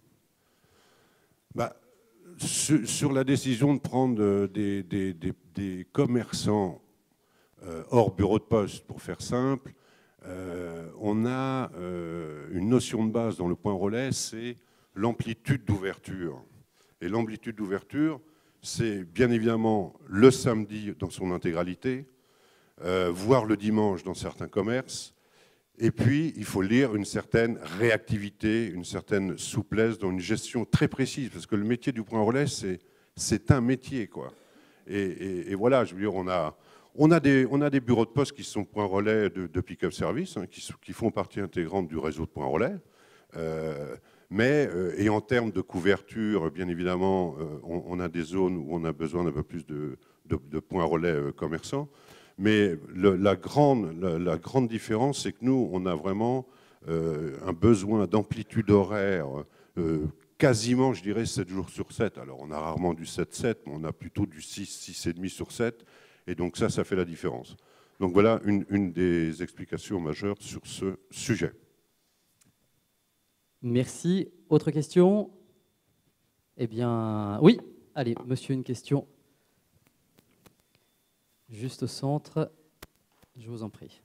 [SPEAKER 9] Sur la décision de prendre des commerçants hors bureau de poste, pour faire simple, on a une notion de base dans le point relais, c'est l'amplitude d'ouverture. Et l'amplitude d'ouverture, c'est bien évidemment le samedi dans son intégralité, voire le dimanche dans certains commerces. Et puis, il faut lire une certaine réactivité, une certaine souplesse dans une gestion très précise, parce que le métier du point relais, c'est un métier, quoi. Et voilà, je veux dire, on a des bureaux de poste qui sont points relais de pick-up service, hein, qui font partie intégrante du réseau de points relais. Et en termes de couverture, bien évidemment, on a des zones où on a besoin d'un peu plus de points relais commerçants. Mais la grande différence, c'est que nous, on a vraiment un besoin d'amplitude horaire quasiment, je dirais, 7 jours sur 7. Alors, on a rarement du 7-7, mais on a plutôt du 6,5 sur 7. Et donc ça fait la différence. Donc voilà une des explications majeures sur ce sujet.
[SPEAKER 2] Merci. Autre question? Eh bien, oui. Allez, monsieur, une question. Juste au centre. Je vous en prie.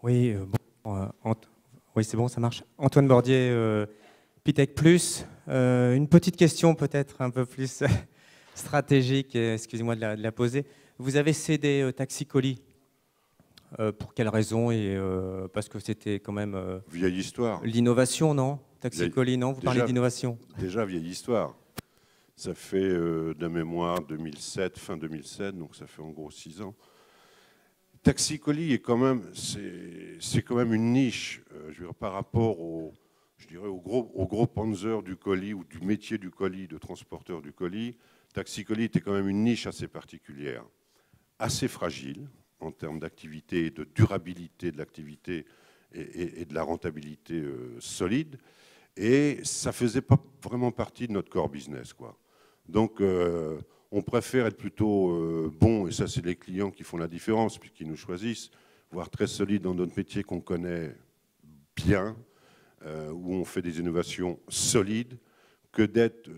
[SPEAKER 10] Oui, oui, c'est bon, ça marche. Antoine Bordier, Pitech Plus. Une petite question peut-être un peu plus stratégique, excusez-moi de la poser. Vous avez cédé Taxi Colis. Pour quelle raison? Et parce que c'était quand même
[SPEAKER 9] vieille histoire.
[SPEAKER 10] L'innovation, non? Taxi Colis, non? Vous parlez d'innovation.
[SPEAKER 9] Déjà vieille histoire. Ça fait de mémoire 2007, fin 2007, donc ça fait en gros 6 ans. Taxi Colis est quand même, c'est quand même une niche, je veux dire, par rapport au gros panzer du colis ou du métier du colis, de transporteur du colis. Taxi Colis était quand même une niche assez particulière, assez fragile en termes d'activité et de durabilité de l'activité et de la rentabilité solide. Et ça faisait pas vraiment partie de notre core business, quoi. Donc, on préfère être plutôt bon, et ça, c'est les clients qui font la différence, puisqu'ils nous choisissent, voire très solide dans notre métier qu'on connaît bien, où on fait des innovations solides, que d'être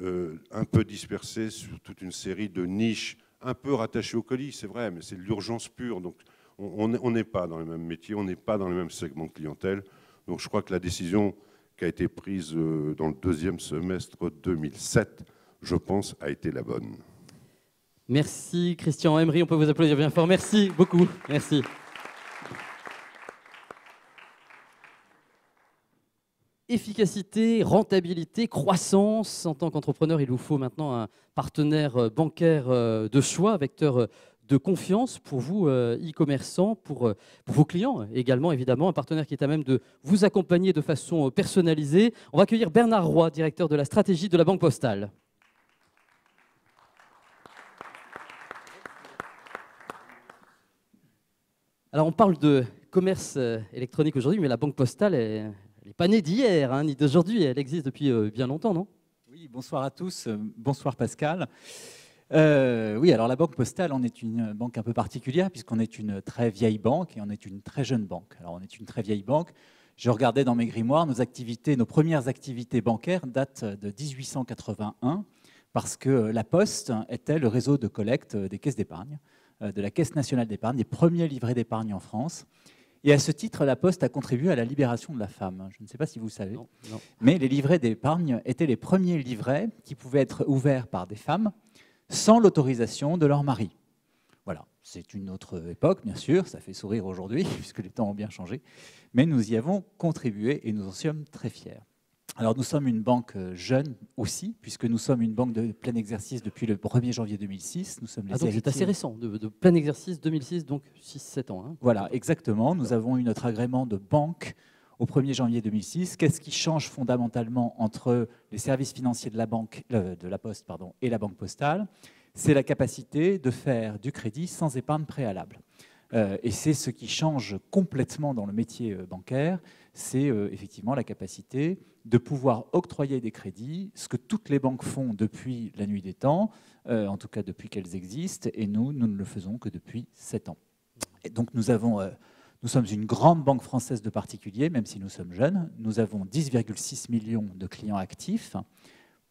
[SPEAKER 9] un peu dispersé sur toute une série de niches un peu rattachées au colis, c'est vrai, mais c'est de l'urgence pure. Donc, on n'est pas dans les mêmes métiers, on n'est pas dans les mêmes segments de clientèle. Donc, je crois que la décision qui a été prise dans le deuxième semestre 2007, je pense, a été la bonne.
[SPEAKER 2] Merci Christian Emery, on peut vous applaudir bien fort. Merci beaucoup. Merci. Efficacité, rentabilité, croissance. En tant qu'entrepreneur, il vous faut maintenant un partenaire bancaire de choix, vecteur de confiance pour vous, e-commerçants, pour vos clients également, évidemment. Un partenaire qui est à même de vous accompagner de façon personnalisée. On va accueillir Bernard Roy, directeur de la stratégie de la Banque Postale. Alors, on parle de commerce électronique aujourd'hui, mais la Banque Postale, elle n'est pas née d'hier, hein, ni d'aujourd'hui. Elle existe depuis bien longtemps, non?
[SPEAKER 11] Oui, bonsoir à tous. Bonsoir Pascal. Oui, alors la Banque Postale, on est une banque un peu particulière puisqu'on est une très vieille banque et on est une très jeune banque. Alors, on est une très vieille banque. Je regardais dans mes grimoires, nos premières activités bancaires datent de 1881 parce que la Poste était le réseau de collecte des caisses d'épargne, de la Caisse nationale d'épargne, des premiers livrets d'épargne en France. Et à ce titre, la Poste a contribué à la libération de la femme. Je ne sais pas si vous savez, non. Mais les livrets d'épargne étaient les premiers livrets qui pouvaient être ouverts par des femmes sans l'autorisation de leur mari. Voilà, c'est une autre époque, bien sûr, ça fait sourire aujourd'hui, puisque les temps ont bien changé, mais nous y avons contribué et nous en sommes très fiers. Alors nous sommes une banque jeune aussi, puisque nous sommes une banque de plein exercice depuis le 1er janvier 2006. Nous sommes les
[SPEAKER 2] donc c'est assez récent, de plein exercice 2006, donc 6-7 ans. Hein.
[SPEAKER 11] Voilà, exactement. Nous avons eu notre agrément de banque au 1er janvier 2006. Qu'est-ce qui change fondamentalement entre les services financiers de la banque, de la Poste, pardon, et la Banque Postale? C'est la capacité de faire du crédit sans épargne préalable. Et c'est ce qui change complètement dans le métier bancaire, c'est effectivement la capacité de pouvoir octroyer des crédits, ce que toutes les banques font depuis la nuit des temps, en tout cas depuis qu'elles existent, et nous ne le faisons que depuis 7 ans. Et donc nous sommes une grande banque française de particuliers, même si nous sommes jeunes. Nous avons 10,6 millions de clients actifs,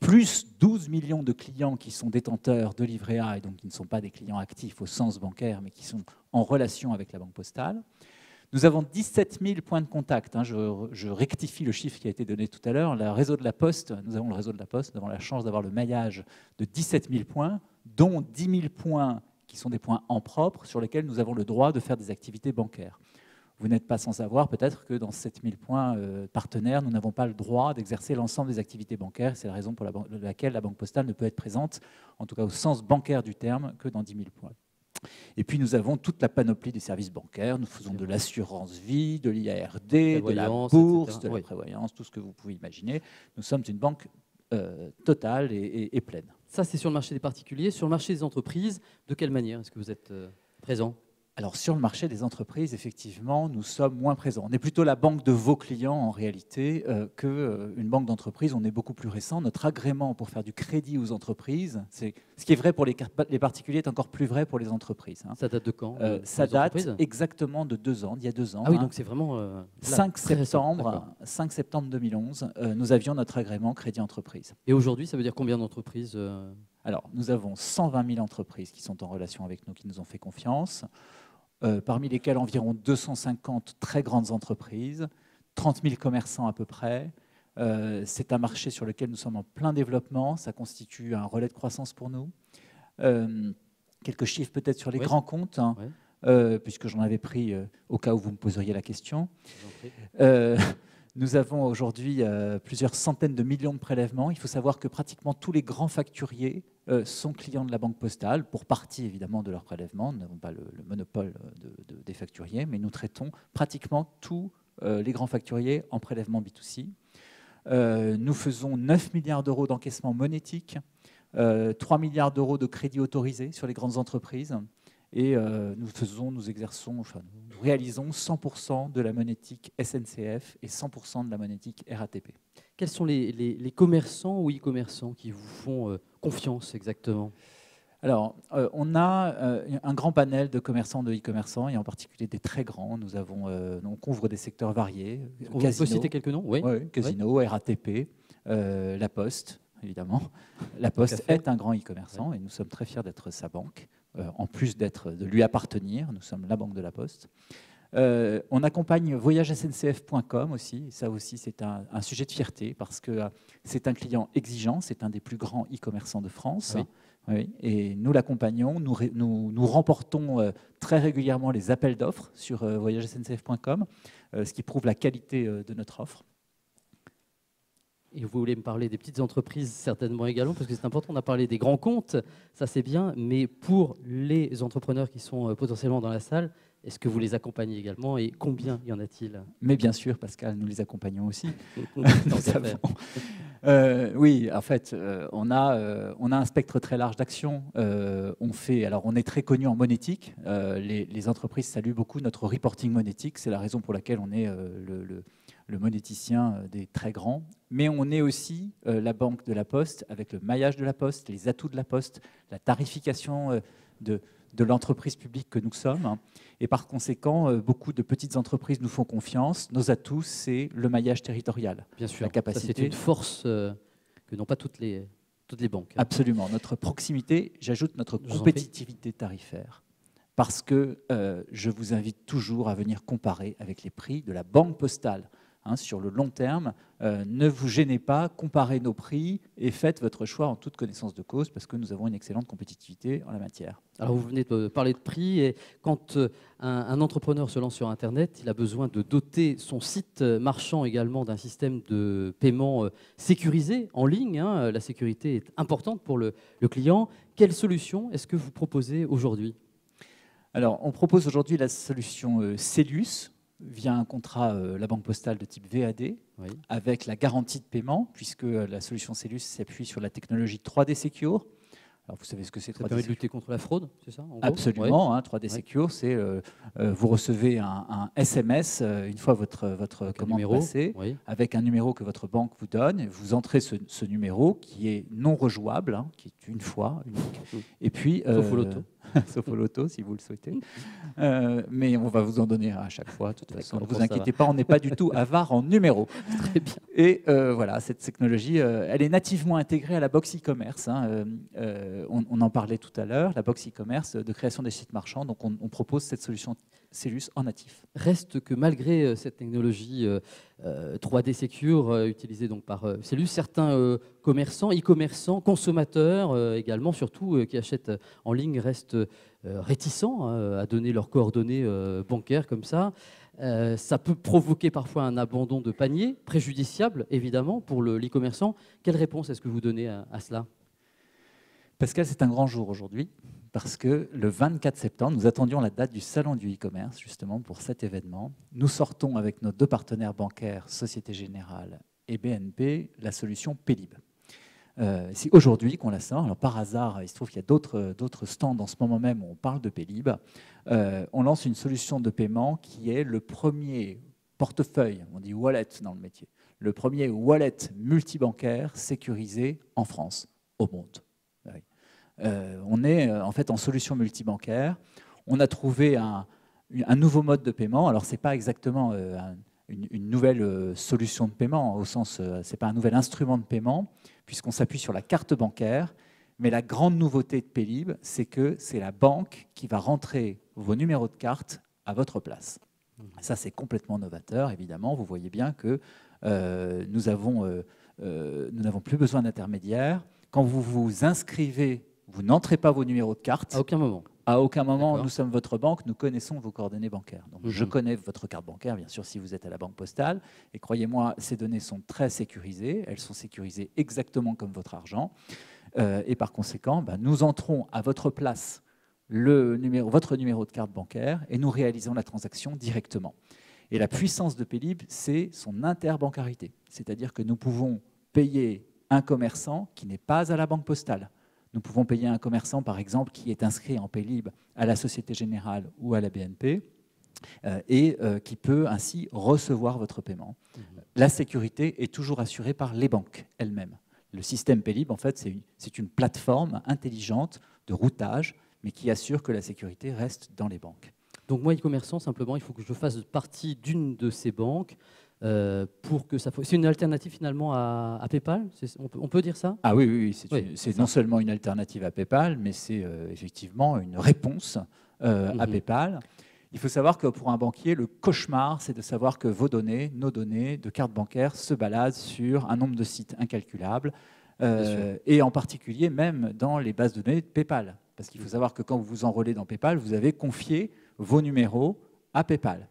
[SPEAKER 11] plus 12 millions de clients qui sont détenteurs de livret A et donc qui ne sont pas des clients actifs au sens bancaire, mais qui sont en relation avec la Banque Postale. Nous avons 17 000 points de contact. Hein, je rectifie le chiffre qui a été donné tout à l'heure. Nous avons le réseau de la Poste, nous avons la chance d'avoir le maillage de 17 000 points, dont 10 000 points qui sont des points en propre sur lesquels nous avons le droit de faire des activités bancaires. Vous n'êtes pas sans savoir peut-être que dans 7 000 points partenaires, nous n'avons pas le droit d'exercer l'ensemble des activités bancaires. C'est la raison pour laquelle la Banque Postale ne peut être présente, en tout cas au sens bancaire du terme, que dans 10 000 points. Et puis nous avons toute la panoplie des services bancaires. Nous faisons de l'assurance vie, de l'IARD, de la bourse, de la prévoyance, tout ce que vous pouvez imaginer. Nous sommes une banque totale et pleine.
[SPEAKER 2] Ça, c'est sur le marché des particuliers. Sur le marché des entreprises, de quelle manière est-ce que vous êtes présent?
[SPEAKER 11] Alors sur le marché des entreprises, effectivement, nous sommes moins présents. On est plutôt la banque de vos clients en réalité qu'une banque d'entreprise. On est beaucoup plus récent. Notre agrément pour faire du crédit aux entreprises, ce qui est vrai pour les particuliers est encore plus vrai pour les entreprises.
[SPEAKER 2] Ça date de quand
[SPEAKER 11] Ça date exactement de 2 ans, d'il y a 2 ans.
[SPEAKER 2] Ah oui, donc c'est vraiment
[SPEAKER 11] 5 septembre 2011, nous avions notre agrément crédit entreprise.
[SPEAKER 2] Et aujourd'hui, ça veut dire combien d'entreprises
[SPEAKER 11] Alors, nous avons 120 000 entreprises qui sont en relation avec nous, qui nous ont fait confiance. Parmi lesquels environ 250 très grandes entreprises, 30 000 commerçants à peu près. C'est un marché sur lequel nous sommes en plein développement, ça constitue un relais de croissance pour nous. Quelques chiffres peut-être sur les grands comptes, hein, puisque j'en avais pris au cas où vous me poseriez la question. Nous avons aujourd'hui plusieurs centaines de millions de prélèvements. Il faut savoir que pratiquement tous les grands facturiers sont clients de la Banque Postale, pour partie évidemment de leurs prélèvements. Nous n'avons pas le monopole des facturiers, mais nous traitons pratiquement tous les grands facturiers en prélèvement B2C. Nous faisons 9 milliards d'euros d'encaissement monétique, 3 milliards d'euros de crédits autorisés sur les grandes entreprises. Et nous réalisons 100% de la monétique SNCF et 100% de la monétique RATP.
[SPEAKER 2] Quels sont les commerçants ou e-commerçants qui vous font confiance exactement ?
[SPEAKER 11] Alors, on a un grand panel de commerçants, de e-commerçants, et en particulier des très grands. On couvre des secteurs variés.
[SPEAKER 2] On peut citer quelques noms ? Oui.
[SPEAKER 11] Casino, RATP, La Poste, évidemment. La Poste est un grand e-commerçant et nous sommes très fiers d'être sa banque. En plus de lui appartenir, nous sommes la banque de la Poste. On accompagne voyagesncf.com aussi. Ça aussi, c'est un sujet de fierté parce que c'est un client exigeant, c'est un des plus grands e-commerçants de France. Oui. Oui, et nous l'accompagnons, nous remportons très régulièrement les appels d'offres sur voyagesncf.com, ce qui prouve la qualité de notre offre.
[SPEAKER 2] Et vous voulez me parler des petites entreprises certainement également, parce que c'est important. On a parlé des grands comptes, ça c'est bien, mais pour les entrepreneurs qui sont potentiellement dans la salle, est-ce que vous les accompagnez également et combien y en a-t-il ?
[SPEAKER 11] Mais bien sûr, Pascal, nous les accompagnons aussi. Oui, en fait, on a un spectre très large d'actions. On est très connu en monétique. Les entreprises saluent beaucoup notre reporting monétique. C'est la raison pour laquelle on est le monéticien des très grands. Mais on est aussi la banque de la Poste, avec le maillage de la Poste, les atouts de la Poste, la tarification de l'entreprise publique que nous sommes. Et par conséquent, beaucoup de petites entreprises nous font confiance. Nos atouts, c'est le maillage territorial.
[SPEAKER 2] Bien sûr,
[SPEAKER 11] la capacité.
[SPEAKER 2] C'est une force que n'ont pas toutes les banques.
[SPEAKER 11] Absolument. Notre proximité, j'ajoute notre compétitivité tarifaire. Parce que je vous invite toujours à venir comparer avec les prix de la Banque Postale. Sur le long terme, ne vous gênez pas, comparez nos prix et faites votre choix en toute connaissance de cause parce que nous avons une excellente compétitivité en la matière.
[SPEAKER 2] Alors vous venez de parler de prix et quand un entrepreneur se lance sur Internet, il a besoin de doter son site marchand également d'un système de paiement sécurisé en ligne. La sécurité est importante pour le client. Quelle solution est-ce que vous proposez aujourd'hui ?
[SPEAKER 11] Alors on propose aujourd'hui la solution Celius, via un contrat la Banque Postale de type VAD, avec la garantie de paiement, puisque la solution Celius s'appuie sur la technologie 3D Secure. Alors vous savez ce que c'est 3D Secure ?
[SPEAKER 2] Ça permet de lutter contre la fraude, c'est ça ?
[SPEAKER 11] Absolument, 3D Secure, c'est vous recevez un SMS une fois votre commande passée, avec un numéro que votre banque vous donne. Vous entrez ce numéro qui est non rejouable, qui est une fois unique. Et puis,
[SPEAKER 2] sauf au loto.
[SPEAKER 11] Sauf au loto, si vous le souhaitez. Mais on va vous en donner à chaque fois. De toute façon, ne vous inquiétez pas, on n'est pas du tout avare en numéros.
[SPEAKER 2] Très bien.
[SPEAKER 11] Et voilà, cette technologie, elle est nativement intégrée à la box e-commerce. On en parlait tout à l'heure, la box e-commerce de création des sites marchands. Donc, on propose cette solution Celius en natif.
[SPEAKER 2] Reste que malgré cette technologie 3D Secure utilisée donc par Celius, certains commerçants, e-commerçants, consommateurs également, surtout qui achètent en ligne, restent réticents à donner leurs coordonnées bancaires comme ça. Ça peut provoquer parfois un abandon de panier, préjudiciable évidemment pour l'e-commerçant. Quelle réponse est-ce que vous donnez à cela ?
[SPEAKER 11] Pascal, c'est un grand jour aujourd'hui, parce que le 24 septembre, nous attendions la date du salon du e-commerce, justement, pour cet événement. Nous sortons avec nos 2 partenaires bancaires, Société Générale et BNP, la solution Pélib. C'est aujourd'hui qu'on la sort. Alors, par hasard, il se trouve qu'il y a d'autres stands en ce moment même où on parle de Paylib. On lance une solution de paiement qui est le premier portefeuille, on dit wallet dans le métier, le premier wallet multibancaire sécurisé en France, au monde. On est en fait en solution multibancaire. On a trouvé un nouveau mode de paiement. Alors, ce n'est pas exactement une nouvelle solution de paiement, au sens, ce n'est pas un nouvel instrument de paiement, puisqu'on s'appuie sur la carte bancaire. Mais la grande nouveauté de Paylib, c'est que c'est la banque qui va rentrer vos numéros de carte à votre place. Ça, c'est complètement novateur, évidemment. Vous voyez bien que nous n'avons plus besoin d'intermédiaire. Quand vous vous inscrivez, vous n'entrez pas vos numéros de carte.
[SPEAKER 2] À aucun moment.
[SPEAKER 11] À aucun moment, nous sommes votre banque, nous connaissons vos coordonnées bancaires. Donc, je connais votre carte bancaire, bien sûr, si vous êtes à la Banque Postale. Et croyez-moi, ces données sont très sécurisées. Elles sont sécurisées exactement comme votre argent. Et par conséquent, nous entrons à votre place votre numéro de carte bancaire et nous réalisons la transaction directement. Et la puissance de Paylib, c'est son interbancarité. C'est-à-dire que nous pouvons payer un commerçant qui n'est pas à la Banque Postale. Nous pouvons payer un commerçant, par exemple, qui est inscrit en Paylib à la Société Générale ou à la BNP et qui peut ainsi recevoir votre paiement. La sécurité est toujours assurée par les banques elles-mêmes. Le système Paylib, en fait, c'est une plateforme intelligente de routage, mais qui assure que la sécurité reste dans les banques.
[SPEAKER 2] Donc moi, e-commerçant, simplement, il faut que je fasse partie d'une de ces banques pour que ça... C'est une alternative finalement à PayPal, on peut dire ça?
[SPEAKER 11] Ah oui, c'est non seulement une alternative à PayPal, mais c'est effectivement une réponse à PayPal. Il faut savoir que pour un banquier, le cauchemar, c'est de savoir que vos données, nos données de carte bancaire se baladent sur un nombre de sites incalculable, et en particulier même dans les bases de données de PayPal. Parce qu'il faut savoir que quand vous vous enrôlez dans PayPal, vous avez confié vos numéros à PayPal.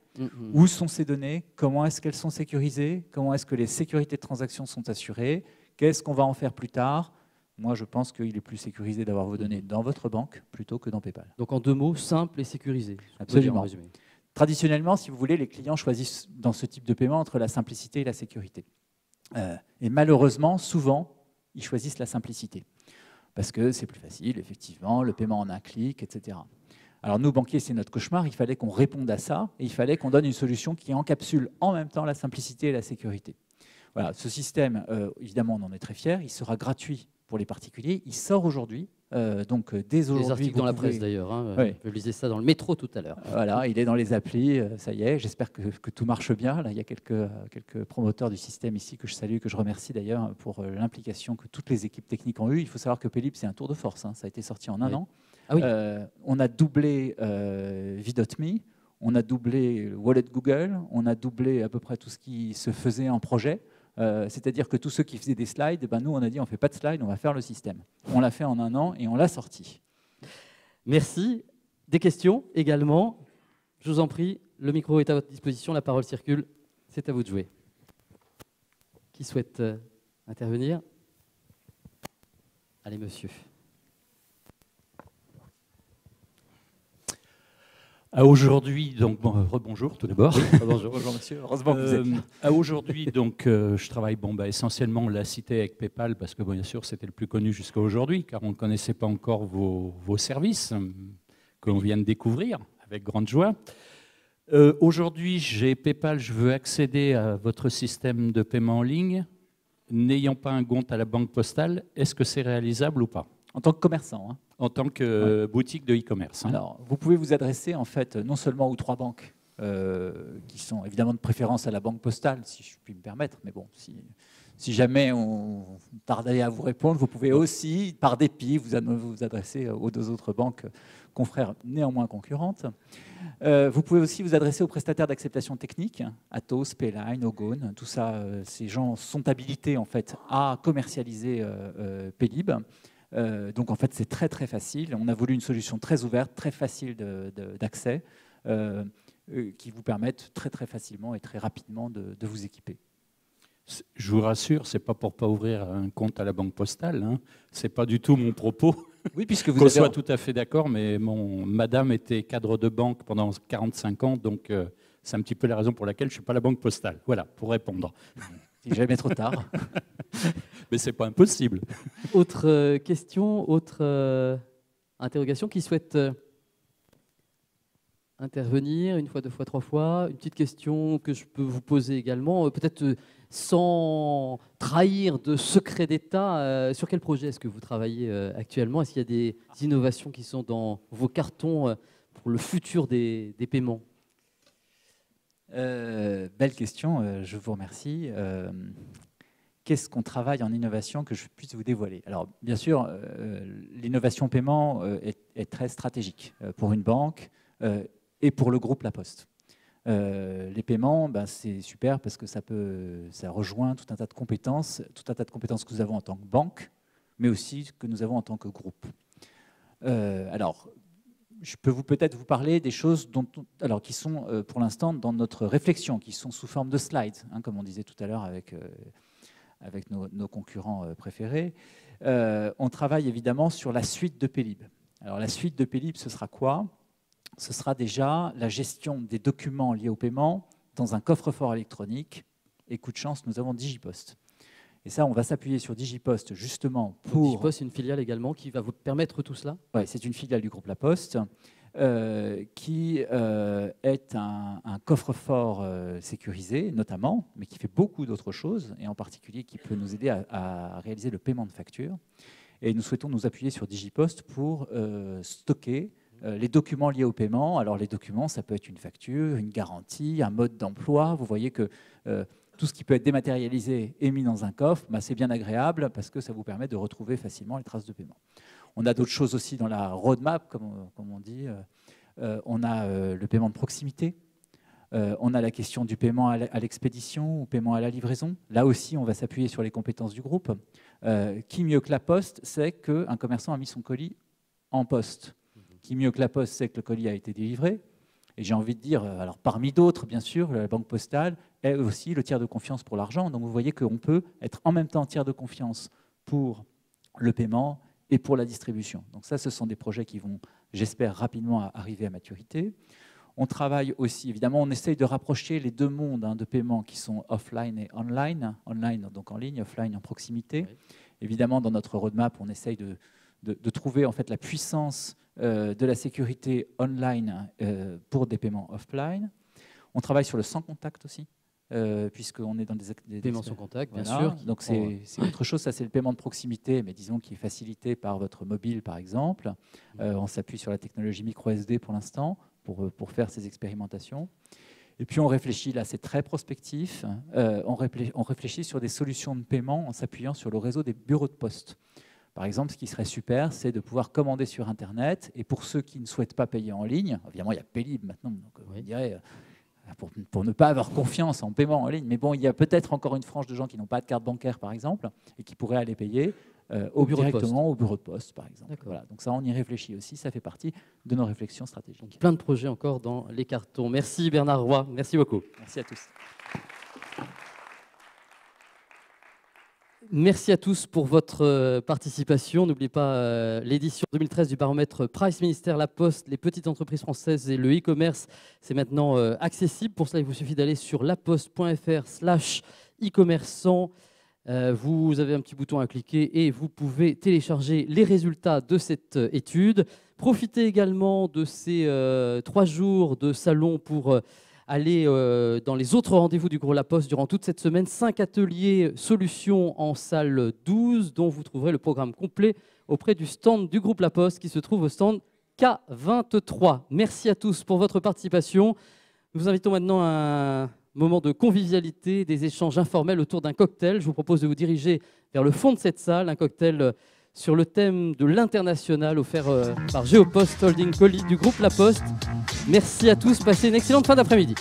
[SPEAKER 11] Où sont ces données? Comment est-ce qu'elles sont sécurisées? Comment est-ce que les sécurités de transaction sont assurées? Qu'est-ce qu'on va en faire plus tard? Moi, je pense qu'il est plus sécurisé d'avoir vos données dans votre banque plutôt que dans PayPal.
[SPEAKER 2] Donc en 2 mots, simple et sécurisé.
[SPEAKER 11] Absolument. Traditionnellement, si vous voulez, les clients choisissent dans ce type de paiement entre la simplicité et la sécurité. Et malheureusement, souvent, ils choisissent la simplicité. Parce que c'est plus facile, effectivement, le paiement en un clic, etc. Alors nous, banquiers, c'est notre cauchemar, il fallait qu'on réponde à ça, et il fallait qu'on donne une solution qui encapsule en même temps la simplicité et la sécurité. Voilà, ce système, évidemment, on en est très fiers, il sera gratuit pour les particuliers, il sort aujourd'hui, donc dès aujourd'hui...
[SPEAKER 2] Des articles dans la presse d'ailleurs, hein, oui. Je lisais ça dans le métro tout à l'heure.
[SPEAKER 11] Voilà, il est dans les applis, ça y est, j'espère que tout marche bien. Là, il y a quelques promoteurs du système ici que je salue, que je remercie d'ailleurs pour l'implication que toutes les équipes techniques ont eue. Il faut savoir que Paylib, c'est un tour de force, hein. Ça a été sorti en un an.
[SPEAKER 2] Ah oui.
[SPEAKER 11] On a doublé V.me, on a doublé Wallet Google, on a doublé à peu près tout ce qui se faisait en projet. C'est-à-dire que tous ceux qui faisaient des slides, nous on a dit on ne fait pas de slides, on va faire le système. On l'a fait en un an et on l'a sorti.
[SPEAKER 2] Merci. Des questions également? Je vous en prie, le micro est à votre disposition, la parole circule, c'est à vous de jouer. Qui souhaite intervenir? Allez monsieur.
[SPEAKER 6] À aujourd'hui, donc rebonjour tout d'abord.
[SPEAKER 11] Oui, bonjour monsieur, heureusement que vous êtes là.
[SPEAKER 6] À aujourd'hui, donc je travaille essentiellement, on l'a cité avec PayPal parce que bien sûr c'était le plus connu jusqu'à aujourd'hui, car on ne connaissait pas encore vos services que l'on vient de découvrir avec grande joie. Aujourd'hui, j'ai PayPal, je veux accéder à votre système de paiement en ligne, n'ayant pas un compte à la Banque Postale, est-ce que c'est réalisable ou pas?
[SPEAKER 11] En tant que commerçant, hein.
[SPEAKER 6] En tant que boutique de e-commerce. Hein.
[SPEAKER 11] Alors, vous pouvez vous adresser en fait non seulement aux 3 banques qui sont évidemment de préférence à la Banque Postale, si je puis me permettre, mais bon, si jamais on tardait à vous répondre, vous pouvez aussi, par dépit, vous adresser aux 2 autres banques confrères néanmoins concurrentes. Vous pouvez aussi vous adresser aux prestataires d'acceptation technique, Atos, Payline, Ogone, tout ça, ces gens sont habilités en fait à commercialiser Paylib. Donc en fait c'est très très facile. On a voulu une solution très ouverte, très facile d'accès, qui vous permettent très très facilement et très rapidement de vous équiper.
[SPEAKER 6] Je vous rassure, c'est pas pour pas ouvrir un compte à la Banque Postale, hein. C'est pas du tout mon propos.
[SPEAKER 11] Oui, puisque vous
[SPEAKER 6] qu'on soit tout à fait d'accord, mais madame était cadre de banque pendant 45 ans, donc c'est un petit peu la raison pour laquelle je suis pas à la Banque Postale. Voilà, pour répondre.
[SPEAKER 11] C'est jamais trop tard.
[SPEAKER 6] Mais ce n'est pas impossible.
[SPEAKER 2] Autre question, autre interrogation, qui souhaite intervenir une fois, deux fois, trois fois? Une petite question que je peux vous poser également, peut-être sans trahir de secret d'État. Sur quel projet est-ce que vous travaillez actuellement? Est-ce qu'il y a des innovations qui sont dans vos cartons pour le futur des paiements?
[SPEAKER 11] Belle question, je vous remercie. Qu'est-ce qu'on travaille en innovation que je puisse vous dévoiler? Alors, bien sûr, l'innovation paiement est très stratégique pour une banque et pour le groupe La Poste. Les paiements, c'est super parce que ça rejoint tout un tas de compétences que nous avons en tant que banque, mais aussi que nous avons en tant que groupe. Alors, je peux peut-être vous parler des choses qui sont pour l'instant dans notre réflexion, qui sont sous forme de slides, comme on disait tout à l'heure avec nos concurrents préférés. On travaille évidemment sur la suite de Pélib. Alors la suite de Pélib, ce sera quoi? Ce sera déjà la gestion des documents liés au paiement dans un coffre-fort électronique. Et coup de chance, nous avons Digipost. Et ça, on va s'appuyer sur Digipost justement pour...
[SPEAKER 2] Digipost, c'est une filiale également qui va vous permettre tout cela?
[SPEAKER 11] Oui, c'est une filiale du groupe La Poste qui est un coffre-fort sécurisé notamment, mais qui fait beaucoup d'autres choses, et en particulier qui peut nous aider à réaliser le paiement de factures. Et nous souhaitons nous appuyer sur Digipost pour stocker les documents liés au paiement. Alors les documents, ça peut être une facture, une garantie, un mode d'emploi. Vous voyez que tout ce qui peut être dématérialisé et mis dans un coffre, c'est bien agréable parce que ça vous permet de retrouver facilement les traces de paiement. On a d'autres choses aussi dans la roadmap, comme on dit. On a le paiement de proximité. On a la question du paiement à l'expédition ou paiement à la livraison. Là aussi, on va s'appuyer sur les compétences du groupe. Qui mieux que La Poste sait qu'un commerçant a mis son colis en poste? Qui mieux que La Poste sait que le colis a été délivré? Et j'ai envie de dire, alors parmi d'autres, bien sûr, la Banque Postale est aussi le tiers de confiance pour l'argent. Donc vous voyez qu'on peut être en même temps tiers de confiance pour le paiement et pour la distribution. Donc ça, ce sont des projets qui vont, j'espère, rapidement arriver à maturité. On travaille aussi, évidemment, on essaye de rapprocher les deux mondes de paiement qui sont offline et online. Online, donc en ligne, offline, en proximité. Oui. Évidemment, dans notre roadmap, on essaye de trouver en fait la puissance de la sécurité online pour des paiements offline. On travaille sur le sans contact aussi, puisqu'on est dans des
[SPEAKER 2] paiements sans contact, bien
[SPEAKER 11] voilà.
[SPEAKER 2] sûr.
[SPEAKER 11] Donc c'est autre chose, ça c'est le paiement de proximité, mais disons qui est facilité par votre mobile par exemple. On s'appuie sur la technologie micro-SD pour l'instant pour faire ces expérimentations. Et puis on réfléchit, là c'est très prospectif, on réfléchit sur des solutions de paiement en s'appuyant sur le réseau des bureaux de poste. Par exemple, ce qui serait super, c'est de pouvoir commander sur Internet. Et pour ceux qui ne souhaitent pas payer en ligne, évidemment, il y a Pélib maintenant, donc on dirait, pour ne pas avoir confiance en paiement en ligne. Mais bon, il y a peut-être encore une frange de gens qui n'ont pas de carte bancaire, par exemple, et qui pourraient aller payer directement au bureau de poste, par exemple. Voilà. Donc ça, on y réfléchit aussi. Ça fait partie de nos réflexions stratégiques.
[SPEAKER 2] Donc, plein de projets encore dans les cartons. Merci Bernard Roy. Merci beaucoup.
[SPEAKER 11] Merci à tous.
[SPEAKER 2] Merci à tous pour votre participation. N'oubliez pas l'édition 2013 du baromètre Price Ministère La Poste, les petites entreprises françaises et le e-commerce. C'est maintenant accessible. Pour cela, il vous suffit d'aller sur laposte.fr/e-commerçant. Vous avez un petit bouton à cliquer et vous pouvez télécharger les résultats de cette étude. Profitez également de ces 3 jours de salon pour aller dans les autres rendez-vous du groupe La Poste durant toute cette semaine. 5 ateliers solutions en salle 12, dont vous trouverez le programme complet auprès du stand du groupe La Poste qui se trouve au stand K23. Merci à tous pour votre participation. Nous vous invitons maintenant à un moment de convivialité, des échanges informels autour d'un cocktail. Je vous propose de vous diriger vers le fond de cette salle, un cocktail sur le thème de l'international offert par Géopost Holding Colis du groupe La Poste. Merci à tous, passez une excellente fin d'après-midi.